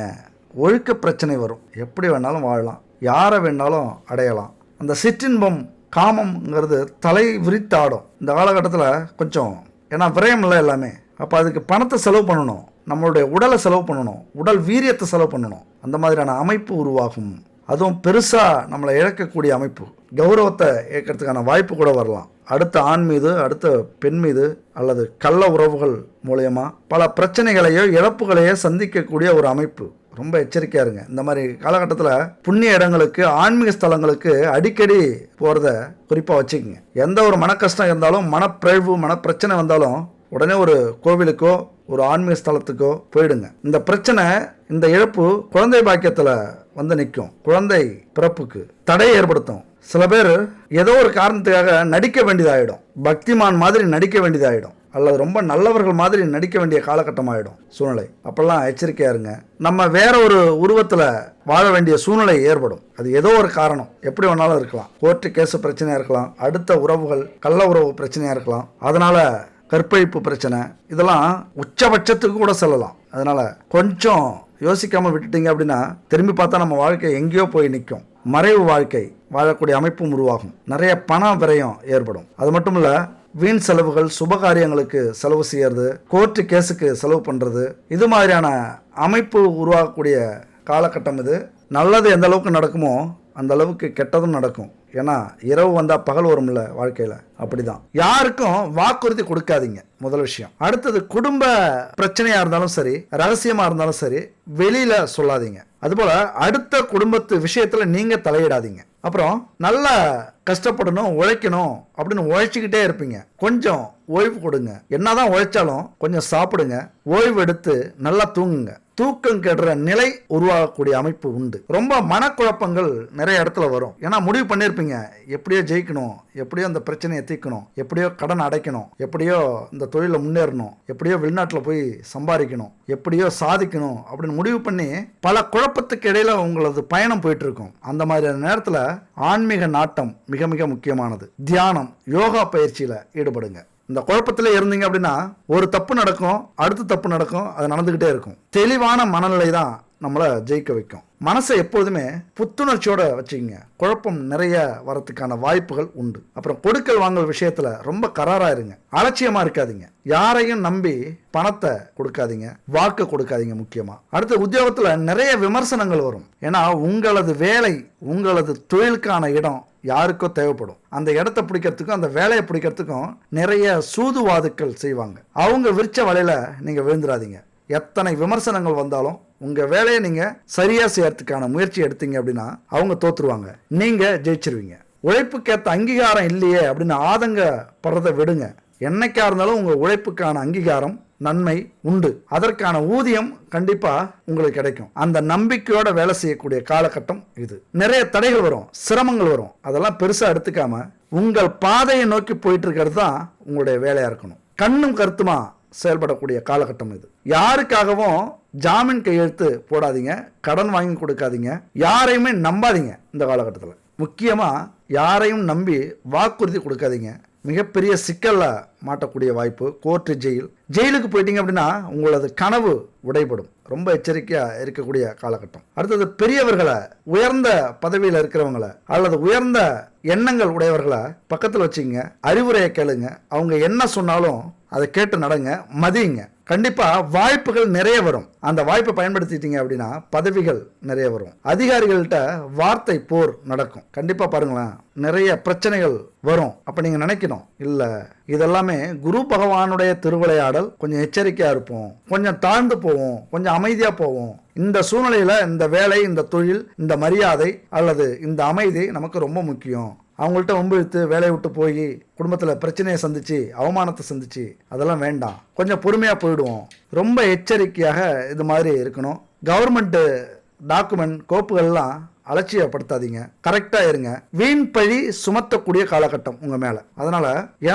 ஒழுக்க பிரச்சனை வரும். எப்படி வேணாலும் வாழலாம், யாரை வேணாலும் அடையலாம். அந்த சிற்றின்பம், காமம்ங்கிறது தலை விரித்தாடும் இந்த காலகட்டத்தில். கொஞ்சம் ஏன்னா விரயம் இல்லை எல்லாமே. அப்போ அதுக்கு பணத்தை செலவு பண்ணணும், நம்மளுடைய உடலை செலவு பண்ணணும், உடல் வீரியத்தை செலவு பண்ணணும். அந்த மாதிரியான அமைப்பு உருவாகும். அதுவும் பெருசாக நம்மளை இழக்கக்கூடிய அமைப்பு, கௌரவத்தை இழக்கிறதுக்கான வாய்ப்பு கூட வரலாம். அடுத்த ஆண் மீது, அடுத்த பெண் மீது, அல்லது கள்ள உறவுகள் மூலயமா பல பிரச்சனைகளையோ இழப்புகளையோ சந்திக்கக்கூடிய ஒரு அமைப்பு. ரொம்ப எச்சரிக்கையா இருங்க. இந்த மாதிரி காலகட்டத்தில் புண்ணிய இடங்களுக்கு, ஆன்மீக ஸ்தலங்களுக்கு அடிக்கடி போகிறத குறிப்பாக வச்சுக்கோங்க. எந்த ஒரு மன கஷ்டம் இருந்தாலும், மனப்பிழவு, மனப்பிரச்சனை வந்தாலும் உடனே ஒரு கோவிலுக்கோ ஒரு ஆன்மீக ஸ்தலத்துக்கோ போயிடுங்க. இந்த பிரச்சனை, இந்த இழப்பு குழந்தை பாக்கியத்தில் வந்து நிற்கும். குழந்தை பிறப்புக்கு தடையை ஏற்படுத்தும். சில பேர் ஏதோ ஒரு காரணத்துக்காக நடிக்க வேண்டியதாயிடும், பக்திமான் மாதிரி நடிக்க வேண்டியதாயிடும். அல்லது ரொம்ப நல்லவர்கள் மாதிரி நடிக்க வேண்டிய காலகட்டம் ஆகிடும் சூழ்நிலை. அப்பெல்லாம் எச்சரிக்கையா இருங்க. நம்ம வேற ஒரு உருவத்தில் வாழ வேண்டிய சூழ்நிலை ஏற்படும். அது ஏதோ ஒரு காரணம், எப்படி வேணாலும் இருக்கலாம். கோர்ட்டு கேஸு பிரச்சனையாக இருக்கலாம், அடுத்த உறவுகள் கள்ள உறவு பிரச்சனையாக இருக்கலாம், அதனால் கற்பழிப்பு பிரச்சனை, இதெல்லாம் உச்சபட்சத்துக்கு கூட செல்லலாம். அதனால் கொஞ்சம் யோசிக்காமல் விட்டுட்டீங்க அப்படின்னா திரும்பி பார்த்தா நம்ம வாழ்க்கை எங்கேயோ போய் நிற்கும். மறைவு வாழ்க்கை வாழக்கூடிய அமைப்பும் உருவாகும். நிறைய பண விரயம் ஏற்படும். அது மட்டும் இல்லை, வீண் செலவுகள், சுபகாரியங்களுக்கு செலவு செய்யறது, கோர்ட்டு கேஸுக்கு செலவு பண்ணுறது, இது மாதிரியான அமைப்பு உருவாகக்கூடிய காலகட்டம் இது. நல்லது எந்த அளவுக்கு நடக்குமோ அந்த அளவுக்கு கெட்டதும் நடக்கும். ஏன்னா இரவு வந்தால் பகல் வரும்ல வாழ்க்கையில், அப்படிதான். யாருக்கும் வாக்குறுதி கொடுக்காதீங்க, முதல் விஷயம். அடுத்தது, குடும்ப பிரச்சனையாக இருந்தாலும் சரி, ரகசியமாக இருந்தாலும் சரி, வெளியில் சொல்லாதீங்க. அதுபோல் அடுத்த குடும்பத்து விஷயத்தில் நீங்கள் தலையிடாதீங்க. அப்புறம் நல்லா கஷ்டப்படணும், உழைக்கணும் அப்படின்னு உழைச்சிக்கிட்டே இருப்பீங்க. கொஞ்சம் ஓய்வு கொடுங்க. என்னதான் உழைச்சாலும் கொஞ்சம் சாப்பிடுங்க, ஓய்வு எடுத்து நல்லா தூங்குங்க. தூக்கம் கெடுற நிலை உருவாகக்கூடிய அமைப்பு உண்டு. ரொம்ப மனக்குழப்பங்கள் நிறைய இடத்துல வரும். ஏன்னா முடிவு பண்ணியிருப்பீங்க, எப்படியோ ஜெயிக்கணும், எப்படியோ அந்த பிரச்சனையை தீர்க்கணும், எப்படியோ கடன் அடைக்கணும், எப்படியோ இந்த தொழிலில் முன்னேறணும், எப்படியோ வெளிநாட்டில் போய் சம்பாதிக்கணும், எப்படியோ சாதிக்கணும் அப்படின்னு முடிவு பண்ணி பல குழப்பத்துக்கு இடையில உங்களது பயணம் போயிட்டு இருக்கும். அந்த மாதிரியான நேரத்தில் ஆன்மீக நாட்டம் மிக மிக முக்கியமானது. தியானம், யோகா பயிற்சியில் ஈடுபடுங்க. இந்த குழப்பத்திலே இருந்தீங்க அப்படின்னா ஒரு தப்பு நடக்கும், அடுத்த தப்பு நடக்கும், அது நடந்துகிட்டே இருக்கும். தெளிவான மனநிலை தான் நம்மளை ஜெயிக்க வைக்கும். மனசை எப்போதுமே புத்துணர்ச்சியோட வச்சுக்கோங்க. குழப்பம் நிறைய வரத்துக்கான வாய்ப்புகள் உண்டு. அப்புறம் கொடுக்கல் வாங்கல் விஷயத்துல ரொம்ப கராரா இருங்க. அலட்சியமா இருக்காதீங்க. யாரையும் நம்பி பணத்தை கொடுக்காதீங்க, வாக்கு கொடுக்காதீங்க. முக்கியமா அடுத்த உத்தியோகத்துல நிறைய விமர்சனங்கள் வரும். ஏன்னா உங்களது வேலை, உங்களது தொழிலுக்கான இடம் யாருக்கோ தேவைப்படும். அந்த இடத்த பிடிக்கிறதுக்கும் அந்த வேலையை பிடிக்கிறதுக்கும் நிறைய சூதுவாதுக்கள் செய்வாங்க. அவங்க விரிச்ச வலையில நீங்க விழுந்துடாதீங்க. எத்தனை விமர்சனங்கள் வந்தாலும் உங்க வேலையை நீங்க சரியா செய்யறதுக்கான முயற்சி எடுத்தீங்க அப்படின்னா அவங்க தோத்துருவாங்க, நீங்க ஜெயிச்சிருவீங்க. உழைப்புக்கேற்ற அங்கீகாரம் இல்லையே அப்படின்னு ஆதங்கப்படுறதை விடுங்க. என்னைக்கா இருந்தாலும் உங்க உழைப்புக்கான அங்கீகாரம், நன்மை உண்டு. அதற்கான ஊதியம் கண்டிப்பா உங்களுக்கு கிடைக்கும். அந்த நம்பிக்கையோட வேலை செய்யக்கூடிய காலகட்டம் இது. நிறைய தடைகள் வரும், சிரமங்கள் வரும். அதெல்லாம் பெருசா எடுத்துக்காம உங்கள் பாதையை நோக்கி போயிட்டு இருக்கிறது தான் உங்களுடைய வேலையா இருக்கணும். கண்ணும் கருத்துமா செயல்படக்கூடிய காலகட்டம் இது. யாருக்காகவும் ஜாமீன் கையெழுத்து போடாதீங்க, கடன் வாங்கி கொடுக்காதீங்க, யாரையுமே நம்பாதீங்க. இந்த காலகட்டத்தில் முக்கியமா யாரையும் நம்பி வாக்குறுதி கொடுக்காதீங்க. மிகப்பெரிய சிக்கல்ல மாட்டக்கூடிய வாய்ப்பு. கோர்ட்டு, ஜெயிலுக்கு போயிட்டீங்க அப்படின்னா உங்களது கனவு உடைபடும். ரொம்ப எச்சரிக்கையா இருக்கக்கூடிய காலகட்டம். அடுத்தது, பெரியவர்களை, உயர்ந்த பதவியில் இருக்கிறவங்களை அல்லது உயர்ந்த எண்ணங்கள் உடையவர்களை பக்கத்தில் வச்சுங்க. அறிவுரையை கேளுங்க. அவங்க என்ன சொன்னாலும் அதை கேட்டு நடங்க, மதியுங்க. கண்டிப்பா வாய்ப்புகள் நிறைய வரும். அந்த வாய்ப்பை பயன்படுத்திட்டீங்க அப்படின்னா பதவிகள் நிறைய வரும். அதிகாரிகள்கிட்ட வார்த்தை போர் நடக்கும். கண்டிப்பா பாருங்களேன், நிறைய பிரச்சனைகள் வரும். அப்ப நீங்க நினைக்கணும், இல்ல இதெல்லாமே குரு பகவானுடைய திருவிளையாடல். கொஞ்சம் எச்சரிக்கையா இருப்போம், கொஞ்சம் தாழ்ந்து போவோம், கொஞ்சம் அமைதியா போவோம். இந்த சூழ்நிலையில இந்த வேலை, இந்த தொழில், இந்த மரியாதை அல்லது இந்த அமைதி நமக்கு ரொம்ப முக்கியம். அவங்கள்ட்ட வம்பிழுத்து வேலையை விட்டு போய் குடும்பத்தில் பிரச்சனையை சந்திச்சு, அவமானத்தை சந்திச்சு, அதெல்லாம் வேண்டாம். கொஞ்சம் பொறுமையாக போயிடுவோம். ரொம்ப எச்சரிக்கையாக இது மாதிரி இருக்கணும். கவர்மெண்ட்டு டாக்குமெண்ட், கோப்புகள்லாம் அலட்சியப்படுத்தாதீங்க, கரெக்டா இருங்க. வீண் பழி சுமத்தக்கூடிய காலகட்டம் உங்க மேல. அதனால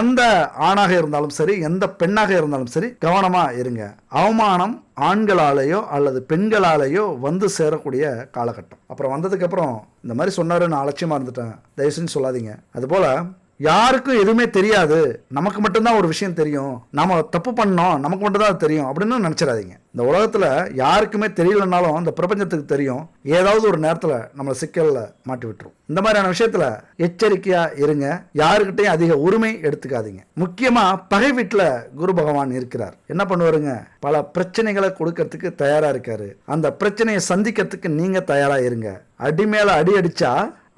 எந்த ஆணாக இருந்தாலும் சரி, எந்த பெண்ணாக இருந்தாலும் சரி, கவனமா இருங்க. அவமானம் ஆண்களாலேயோ அல்லது பெண்களாலேயோ வந்து சேரக்கூடிய காலகட்டம். அப்புறம் வந்ததுக்கு அப்புறம் இந்த மாதிரி சொன்னாரு, நான் அலட்சியமா இருந்துட்டேன், தயவு செஞ்சு சொல்லாதீங்க. அதுபோல யாருக்கும் எதுவுமே தெரியாது, நமக்கு மட்டும்தான் ஒரு விஷயம் தெரியும், நாம தப்பு பண்ணோம், நமக்கு மட்டும்தான் அது தெரியும் அப்படின்னு நினைச்சிடாதீங்க. இந்த உலகத்துல யாருக்குமே தெரியலனாலும் இந்த பிரபஞ்சத்துக்கு தெரியும். ஏதாவது ஒரு நேரத்துல நம்மளை சிக்கல்ல மாட்டி விட்டுரும். இந்த மாதிரியான விஷயத்துல எச்சரிக்கையா இருங்க. யாருக்கிட்டையும் அதிக உரிமை எடுத்துக்காதீங்க. முக்கியமா பகை வீட்டுல குரு பகவான் இருக்கிறார். என்ன பண்ணுவாருங்க, பல பிரச்சனைகளை கொடுக்கறதுக்கு தயாரா இருக்காரு. அந்த பிரச்சனையை சந்திக்கிறதுக்கு நீங்க தயாரா இருங்க. அடி மேல அடி அடிச்சா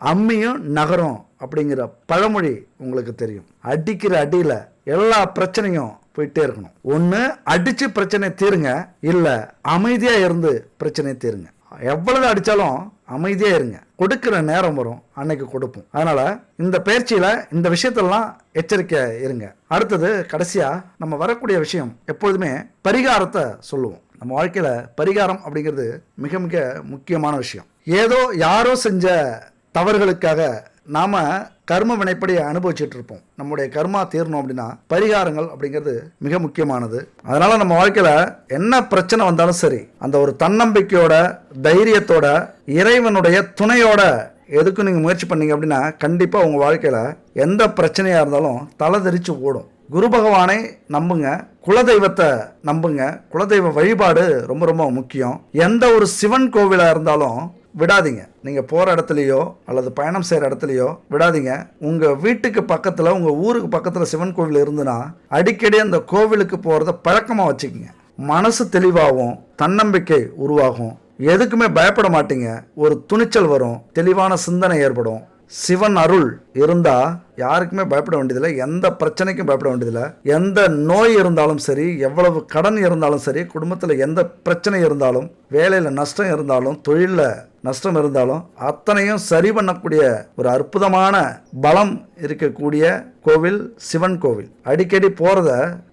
அம்மியும் நகரும் அப்படிங்கிற பழமொழி உங்களுக்கு தெரியும். அடிக்கிற அடியில எல்லா பிரச்சனையும் போயிட்டே இருக்கணும். ஒண்ணு அடிச்சு பிரச்சனை தீருங்க, இல்ல அமைதியா இருந்து பிரச்சனை தீருங்க. எவ்வளவு அடிச்சாலும் அமைதியா இருங்க. கொடுக்கிற நேரம் வரும், அன்னைக்கு கொடுப்போம். அதனால இந்த பயிற்சியில இந்த விஷயத்தெல்லாம் எச்சரிக்கை இருங்க. அடுத்தது, கடைசியா நம்ம வரக்கூடிய விஷயம் எப்பொழுதுமே பரிகாரத்தை சொல்லுவோம். நம்ம வாழ்க்கையில பரிகாரம் அப்படிங்கிறது மிக மிக முக்கியமான விஷயம். ஏதோ யாரோ செஞ்ச தவறுகளுக்காக நாம கர்ம வினைப்படி அனுபவிச்சுட்டு இருப்போம். நம்முடைய கர்மா தீரணும் அப்படின்னா பரிகாரங்கள் அப்படிங்கிறது மிக முக்கியமானது. அதனால நம்ம வாழ்க்கையில என்ன பிரச்சனை வந்தாலும் சரி, அந்த ஒரு தன்னம்பிக்கையோட, தைரியத்தோட, இறைவனுடைய துணையோட எதுக்கும் நீங்கள் முயற்சி பண்ணீங்க அப்படின்னா கண்டிப்பாக உங்கள் வாழ்க்கையில் எந்த பிரச்சனையாக இருந்தாலும் தலை தெரிச்சு ஓடும். குரு பகவானை நம்புங்க, குலதெய்வத்தை நம்புங்க. குலதெய்வ வழிபாடு ரொம்ப ரொம்ப முக்கியம். எந்த ஒரு சிவன் கோவிலாக இருந்தாலும் விடாதீங்க. நீங்கள் போகிற இடத்துலையோ அல்லது பயணம் செய்கிற இடத்துலையோ விடாதீங்க. உங்கள் வீட்டுக்கு பக்கத்தில், உங்கள் ஊருக்கு பக்கத்தில் சிவன் கோவில் இருந்துன்னா அடிக்கடி அந்த கோவிலுக்கு போகிறத பழக்கமாக வச்சுக்கோங்க. மனசு தெளிவாகும், தன்னம்பிக்கை உருவாகும், எதுக்குமே பயப்பட மாட்டீங்க. ஒரு துணிச்சல் வரும், தெளிவான சிந்தனை ஏற்படும். சிவன் அருள் இருந்தா யாருக்குமே பயப்பட வேண்டியதில்லை, எந்த பிரச்சனைக்கும் பயப்பட வேண்டியதில்லை. எந்த நோய் இருந்தாலும் சரி, எவ்வளவு கடன் இருந்தாலும் சரி, குடும்பத்தில் எந்த பிரச்சனை இருந்தாலும், வேலையில் நஷ்டம் இருந்தாலும், தொழிலில் நஷ்டம் இருந்தாலும் அத்தனையும் சரி பண்ணக்கூடிய ஒரு அற்புதமான பலம் இருக்கக்கூடிய கோவில் சிவன் கோவில். அடிக்கடி போகிறத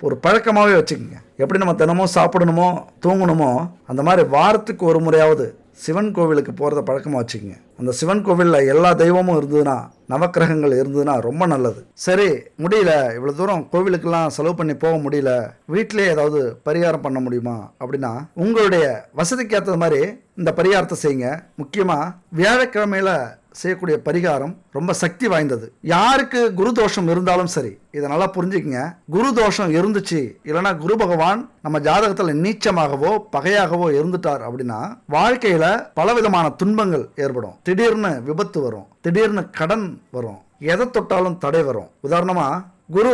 ஒரு பழக்கமாகவே வச்சுக்கோங்க. எப்படி நம்ம தினமும் சாப்பிடணுமோ தூங்கணுமோ அந்த மாதிரி வாரத்துக்கு ஒரு முறையாவது சிவன் கோவிலுக்கு போகிறத பழக்கமாக வச்சுக்கோங்க. அந்த சிவன் கோவிலில் எல்லா தெய்வமும் இருந்ததுன்னா, நவக்கிரகங்கள் இருந்ததுன்னா ரொம்ப நல்லது. சரி, முடியல, இவ்வளோ தூரம் கோவிலுக்கெல்லாம் செலவு பண்ணி போக முடியல, வீட்டிலே ஏதாவது பரிகாரம் பண்ண முடியுமா அப்படின்னா உங்களுடைய வசதிக்கு ஏற்றது மாதிரி இந்த பரிகாரத்தை செய்யுங்க. முக்கியமாக வியாழக்கிழமையில் செய்யக்கூடிய பரிகாரம் ரொம்ப சக்தி வாய்ந்தது. யாருக்கு குரு தோஷம் இருந்தாலும் சரி, இதை நல்லா புரிஞ்சுக்கங்க. குரு தோஷம் இருந்துச்சு, இல்லைன்னா குரு பகவான் நம்ம ஜாதகத்தில் நீச்சமாகவோ பகையாகவோ இருந்துட்டார் அப்படின்னா வாழ்க்கையில பலவிதமான துன்பங்கள் ஏற்படும். திடீர்னு விபத்து வரும், திடீர்னு கடன் வரும், எதை தொட்டாலும் தடை வரும். உதாரணமா குரு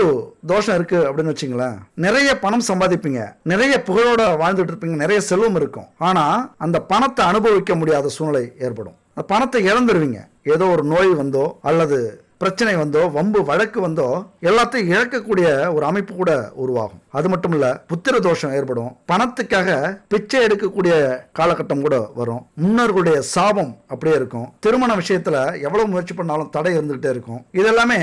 தோஷம் இருக்கு அப்படின்னு வச்சுங்களேன், நிறைய பணம் சம்பாதிப்பீங்க, நிறைய புகழோட வாழ்ந்துட்டு இருப்பீங்க, நிறைய செல்வம் இருக்கும். ஆனா அந்த பணத்தை அனுபவிக்க முடியாத சூழ்நிலை ஏற்படும். பணத்தை இழந்துருவீங்க. ஏதோ ஒரு நோய் வந்தோ அல்லது பிரச்சனை வந்தோ, வம்பு வழக்கு வந்தோ எல்லாத்தையும் இழக்கக்கூடிய ஒரு அமைப்பு கூட உருவாகும். அது மட்டும் இல்ல, புத்திர தோஷம் ஏற்படும். பணத்துக்காக பிச்சை எடுக்கக்கூடிய காலகட்டம் கூட வரும். முன்னோர்களுடைய சாபம் அப்படியே இருக்கும். திருமண விஷயத்துல எவ்வளவு முயற்சி பண்ணாலும் தடை இருந்துகிட்டே இருக்கும். இதெல்லாமே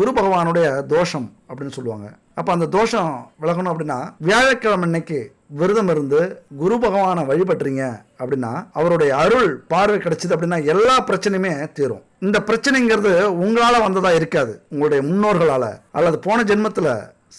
குரு பகவானுடைய தோஷம் அப்படின்னு சொல்லுவாங்க. அப்ப அந்த தோஷம் விலகணும் அப்படின்னா வியாழக்கிழமை அன்னைக்கு விரதம் இருந்து குரு பகவானை வழிபடுறீங்க அப்படின்னா, அவருடைய அருள் பார்வை கிடைச்சது அப்படின்னா எல்லா பிரச்சனையுமே தீரும். இந்த பிரச்சனைங்கிறது உங்களால வந்ததா இருக்காது, உங்களுடைய முன்னோர்களால அல்லது போன ஜென்மத்துல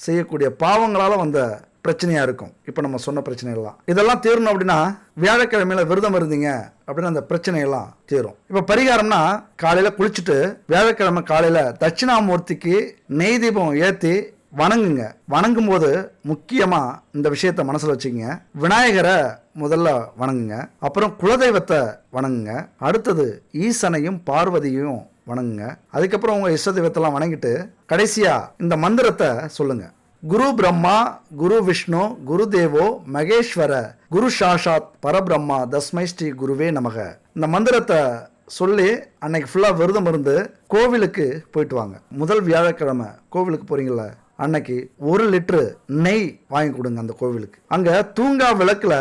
செய்யக்கூடிய பாவங்களால வந்த பிரச்சனையா இருக்கும். இப்ப நம்ம சொன்ன பிரச்சனைகள்லாம் இதெல்லாம் தீரணும் அப்படின்னா வியாழக்கிழமையில விரதம் இருந்தீங்க அப்படின்னா அந்த பிரச்சனையெல்லாம் தீரும். இப்ப பரிகாரம்னா காலையில குளிச்சுட்டு வியாழக்கிழமை காலையில தட்சிணாமூர்த்திக்கு நெய் தீபம் ஏத்தி வணங்குங்க. வணங்கும் போது முக்கியமா இந்த விஷயத்த மனசுல வச்சுக்கங்க. விநாயகரை முதல்ல வணங்குங்க, அப்புறம் குலதெய்வத்தை வணங்குங்க, அடுத்தது ஈசனையும் பார்வதியும் வணங்குங்க. அதுக்கப்புறம் உங்க இஷ்ட தெய்வத்தெல்லாம் வணங்கிட்டு கடைசியா இந்த மந்திரத்தை சொல்லுங்க. குரு பிரம்மா, குரு விஷ்ணு, குரு தேவோ மகேஸ்வர, குரு சாஷாத் பரபிரம்மா, தஸ்மை ஸ்ரீ குருவே நமக. இந்த மந்திரத்தை சொல்லி அன்னைக்கு ஃபுல்லா விரதம் இருந்து கோவிலுக்கு போயிட்டு வாங்க. முதல் வியாழக்கிழமை கோவிலுக்கு போறீங்களா, அன்னைக்கு 1 லிட்டரு நெய் வாங்கி கொடுங்க அந்த கோவிலுக்கு. அங்க தூங்கா விளக்குல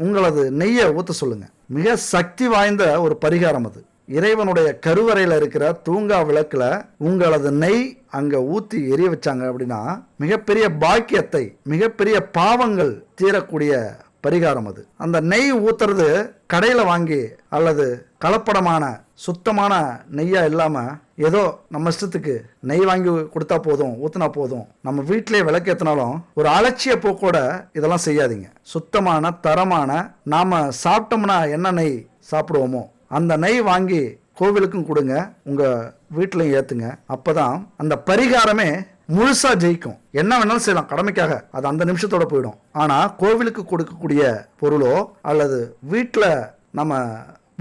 உங்களது நெய்யை ஊத்த சொல்லுங்க. மிக சக்தி வாய்ந்த ஒரு பரிகாரம் அது. இறைவனுடைய கருவறையில இருக்கிற தூங்கா விளக்குல உங்களது நெய் அங்க ஊத்தி எரிய வச்சாங்க அப்படின்னா மிகப்பெரிய பாக்கியத்தை, மிகப்பெரிய பாவங்கள் தீரக்கூடிய பரிகாரம் அது. அந்த நெய் ஊத்துறது கடையில வாங்கி அல்லது கலப்படமான சுத்தமான நெய்யா இல்லாம ஏதோ நம்ம இஷ்டத்துக்கு நெய் வாங்கி கொடுத்தா போதும், ஊத்துனா போதும், நம்ம வீட்டிலே விளக்கேற்றினாலும் ஒரு அலட்சிய போக்கோட இதெல்லாம் செய்யாதீங்க. சுத்தமான தரமான நாம சாப்பிட்டோம்னா என்ன நெய் சாப்பிடுவோமோ அந்த நெய் வாங்கி கோவிலுக்கும் கொடுங்க, உங்க வீட்டிலையும் ஏத்துங்க. அப்பதான் அந்த பரிகாரமே முழுசா ஜெயிக்கும். என்ன வேணாலும் செய்யலாம் கடமைக்காக, அது அந்த நிமிஷத்தோட போயிடும். ஆனா கோவிலுக்கு கொடுக்கக்கூடிய பொருளோ அல்லது வீட்டில் நம்ம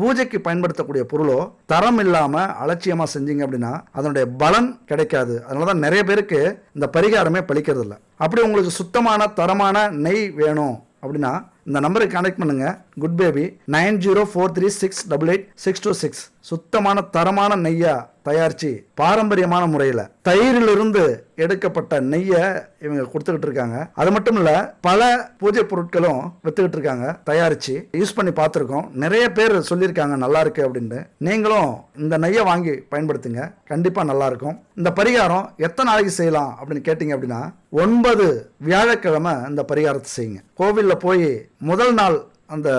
பூஜைக்கு பயன்படுத்தக்கூடிய பொருளோ தரம் இல்லாம அலட்சியமா செஞ்சீங்க அப்படின்னா அதனுடைய பலன் கிடைக்காது. அதனாலதான் நிறைய பேருக்கு இந்த பரிகாரமே பலிக்கிறது இல்லை. அப்படி உங்களுக்கு சுத்தமான தரமான நெய் வேணும் அப்படின்னா இந்த நம்பருக்கு கான்டாக்ட் பண்ணுங்க. Good baby 9043688626. சுத்தமான தரமான நெய்யா தயாரிச்சு பாரம்பரியமான முறையில் தயிரிலிருந்து எடுக்கப்பட்ட நெய்யை இவங்க கொடுத்துக்கிட்டு இருக்காங்க. அது மட்டும் இல்ல, பல பூஜை பொருட்களும் வித்துக்கிட்டு இருக்காங்க தயாரிச்சு. யூஸ் பண்ணி பார்த்துருக்கோம், நிறைய பேர் சொல்லியிருக்காங்க நல்லா இருக்கு அப்படின்ட்டு. நீங்களும் இந்த நெய்யை வாங்கி பயன்படுத்துங்க, கண்டிப்பா நல்லா இருக்கும். இந்த பரிகாரம் எத்தனை நாளைக்கு செய்யலாம் அப்படின்னு கேட்டீங்க அப்படின்னா 9 வியாழக்கிழமை இந்த பரிகாரத்தை செய்யுங்க. கோவில்ல போய் முதல் நாள் அந்த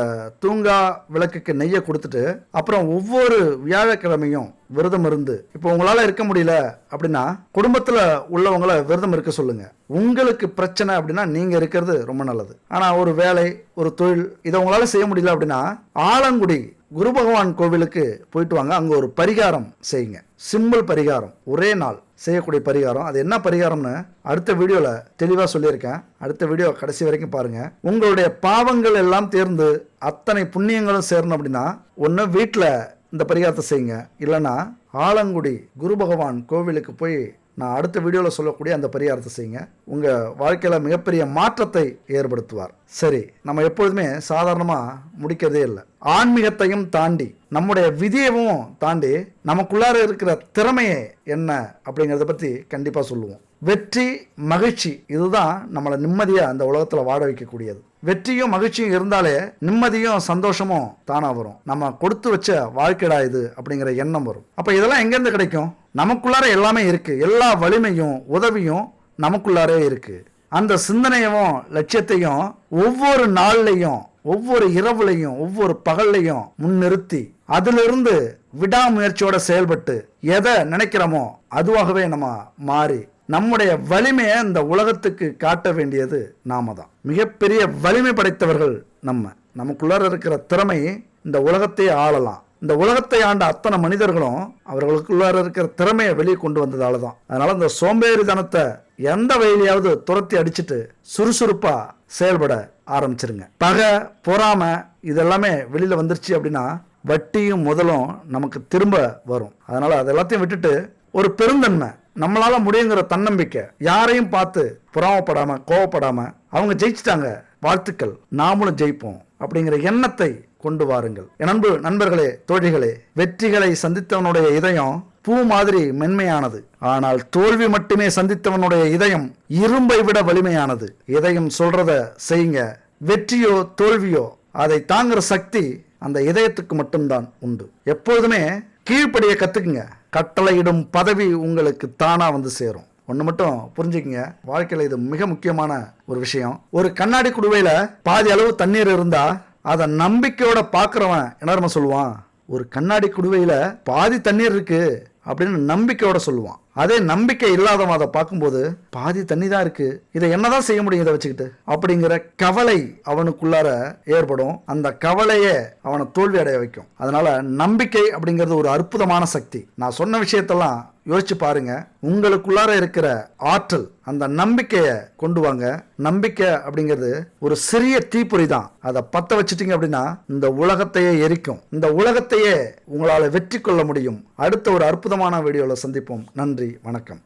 தூங்கா விளக்குக்கு நெய்யை கொடுத்துட்டு அப்புறம் ஒவ்வொரு வியாழக்கிழமையும் விரதம் இருந்து, இப்போ உங்களால இருக்க முடியல அப்படின்னா குடும்பத்துல உள்ளவங்கள விரதம் இருக்க சொல்லுங்க. உங்களுக்கு பிரச்சனை அப்படின்னா நீங்க இருக்கிறது ரொம்ப நல்லது. ஆனா ஒரு வேலை, ஒரு தொழில் இதை உங்களால செய்ய முடியல அப்படின்னா ஆலங்குடி குரு பகவான் கோவிலுக்கு போயிட்டு வாங்க. அங்க ஒரு பரிகாரம் செய்யுங்க. சிம்பிள் பரிகாரம், ஒரே நாள் செய்யக்கூடிய பரிகாரம். அது என்ன பரிகாரம்னு அடுத்த வீடியோல தெளிவா சொல்லியிருக்கேன். அடுத்த வீடியோ கடைசி வரைக்கும் பாருங்க. உங்களுடைய பாவங்கள் எல்லாம் தேர்ந்து அத்தனை புண்ணியங்களும் சேரணும் அப்படின்னா ஒன்று வீட்டில் இந்த பரிகாரத்தை செய்யுங்க. இல்லைன்னா ஆலங்குடி குரு பகவான் கோவிலுக்கு போய் நான் அடுத்த வீடியோவில் சொல்லக்கூடிய அந்த பரிகாரத்தை செய்யுங்க. உங்கள் வாழ்க்கையில் மிகப்பெரிய மாற்றத்தை ஏற்படுத்துவார். சரி, நம்ம எப்பொழுதுமே சாதாரணமாக முடிக்கிறதே இல்லை. ஆன்மீகத்தையும் தாண்டி நம்முடைய விதியையும் தாண்டி நமக்குள்ளார இருக்கிற திறமையை என்ன அப்படிங்கிறத பற்றி கண்டிப்பாக சொல்லுவோம். வெற்றி, மகிழ்ச்சி, இதுதான் நம்மளை நிம்மதியாக அந்த உலகத்தில் வாழ வைக்கக்கூடியது. வெற்றியும் மகிழ்ச்சியும் இருந்தாலே நிம்மதியும் சந்தோஷமும் தானாக வரும். நம்ம கொடுத்து வச்ச வாழ்க்கைடா இது அப்படிங்கிற எண்ணம் வரும். அப்போ இதெல்லாம் எங்கேருந்து கிடைக்கும்? நமக்குள்ளார எல்லாமே இருக்கு. எல்லா வலிமையும் உதவியும் நமக்குள்ளாரே இருக்கு. அந்த சிந்தனையும் லட்சியத்தையும் ஒவ்வொரு நாள்லையும், ஒவ்வொரு இரவுலையும், ஒவ்வொரு பகல்லையும் முன்னிறுத்தி அதிலிருந்து விடாமுயற்சியோட செயல்பட்டு எதை நினைக்கிறோமோ அதுவாகவே நம்ம மாறி நம்முடைய வலிமையை இந்த உலகத்துக்கு காட்ட வேண்டியது நாம தான். மிகப்பெரிய வலிமை படைத்தவர்கள் நமக்குள்ளார இருக்கிற திறமை இந்த உலகத்தையே ஆளலாம். இந்த உலகத்தை ஆண்ட அத்தனை மனிதர்களும் அவர்களுக்குள்ளார இருக்கிற திறமையை வெளியே கொண்டு வந்ததால தான். அதனால இந்த சோம்பேறித்தனத்தை எந்த வழியிலையாவது துரத்தி அடிச்சுட்டு சுறுசுறுப்பா செயல்பட ஆரம்பிச்சிருங்க. பகை, பொறாமை இதெல்லாமே வெளியில வந்துருச்சு அப்படின்னா வட்டியும் முதலும் நமக்கு திரும்ப வரும். அதனால அதெல்லாத்தையும் விட்டுட்டு ஒரு பெருந்தன்மை, நம்மளால முடியுங்கிற தன்னம்பிக்கை, யாரையும் பார்த்து பொறாமப்படாம கோவப்படாம அவங்க ஜெயிச்சிட்டாங்க, வாழ்த்துக்கள், நாமளும் ஜெயிப்போம் அப்படிங்கிற எண்ணத்தை கொண்டு வாருங்கள். என் அன்பு நண்பர்களே, தோழிகளே, வெற்றிகளை சந்தித்தவனுடைய இதயம் பூ மாதிரி மென்மையானது. ஆனால் தோல்வி மட்டுமே சந்தித்தவனுடைய இதயம் இரும்பை விட வலிமையானது. இதயம் சொல்றத செய்யுங்க. வெற்றியோ தோல்வியோ அதை தாங்குற சக்தி அந்த இதயத்துக்கு மட்டும்தான் உண்டு. எப்பொழுதுமே கீழ்ப்படிய கத்துக்குங்க. கட்டளையிடும் பதவி உங்களுக்கு தானா வந்து சேரும். ஒன்று மட்டும் புரிஞ்சுக்கங்க, வாழ்க்கையில் இது மிக முக்கியமான ஒரு விஷயம். ஒரு கண்ணாடி குடுவையில் பாதி அளவு தண்ணீர் இருந்தா அதை நம்பிக்கையோட பார்க்குறவன் என்ன சொல்லுவான்? ஒரு கண்ணாடி குடுவையில் பாதி தண்ணீர் இருக்கு அப்படின்னு நம்பிக்கையோட சொல்லுவான். அதே நம்பிக்கை இல்லாதவன் அதை பார்க்கும்போது பாதி தண்ணி தான் இருக்கு, இதை என்னதான் செய்ய முடியும் இதை வச்சுக்கிட்டு அப்படிங்கிற கவலை அவனுக்குள்ளார ஏற்படும். அந்த கவலையே அவனை தோல்வி அடைய வைக்கும். அதனால நம்பிக்கை அப்படிங்கிறது ஒரு அற்புதமான சக்தி. நான் சொன்ன விஷயத்தெல்லாம் யோசிச்சு பாருங்க. உங்களுக்குள்ளார இருக்கிற ஆற்றல், அந்த நம்பிக்கையை கொண்டு வாங்க. நம்பிக்கை அப்படிங்கிறது ஒரு சிறிய தீப்பொறி தான். அதை பத்த வச்சுட்டீங்க அப்படின்னா இந்த உலகத்தையே எரிக்கும். இந்த உலகத்தையே உங்களால வெற்றி கொள்ள முடியும். அடுத்த ஒரு அற்புதமான வீடியோல சந்திப்போம். நன்றி, வணக்கம்.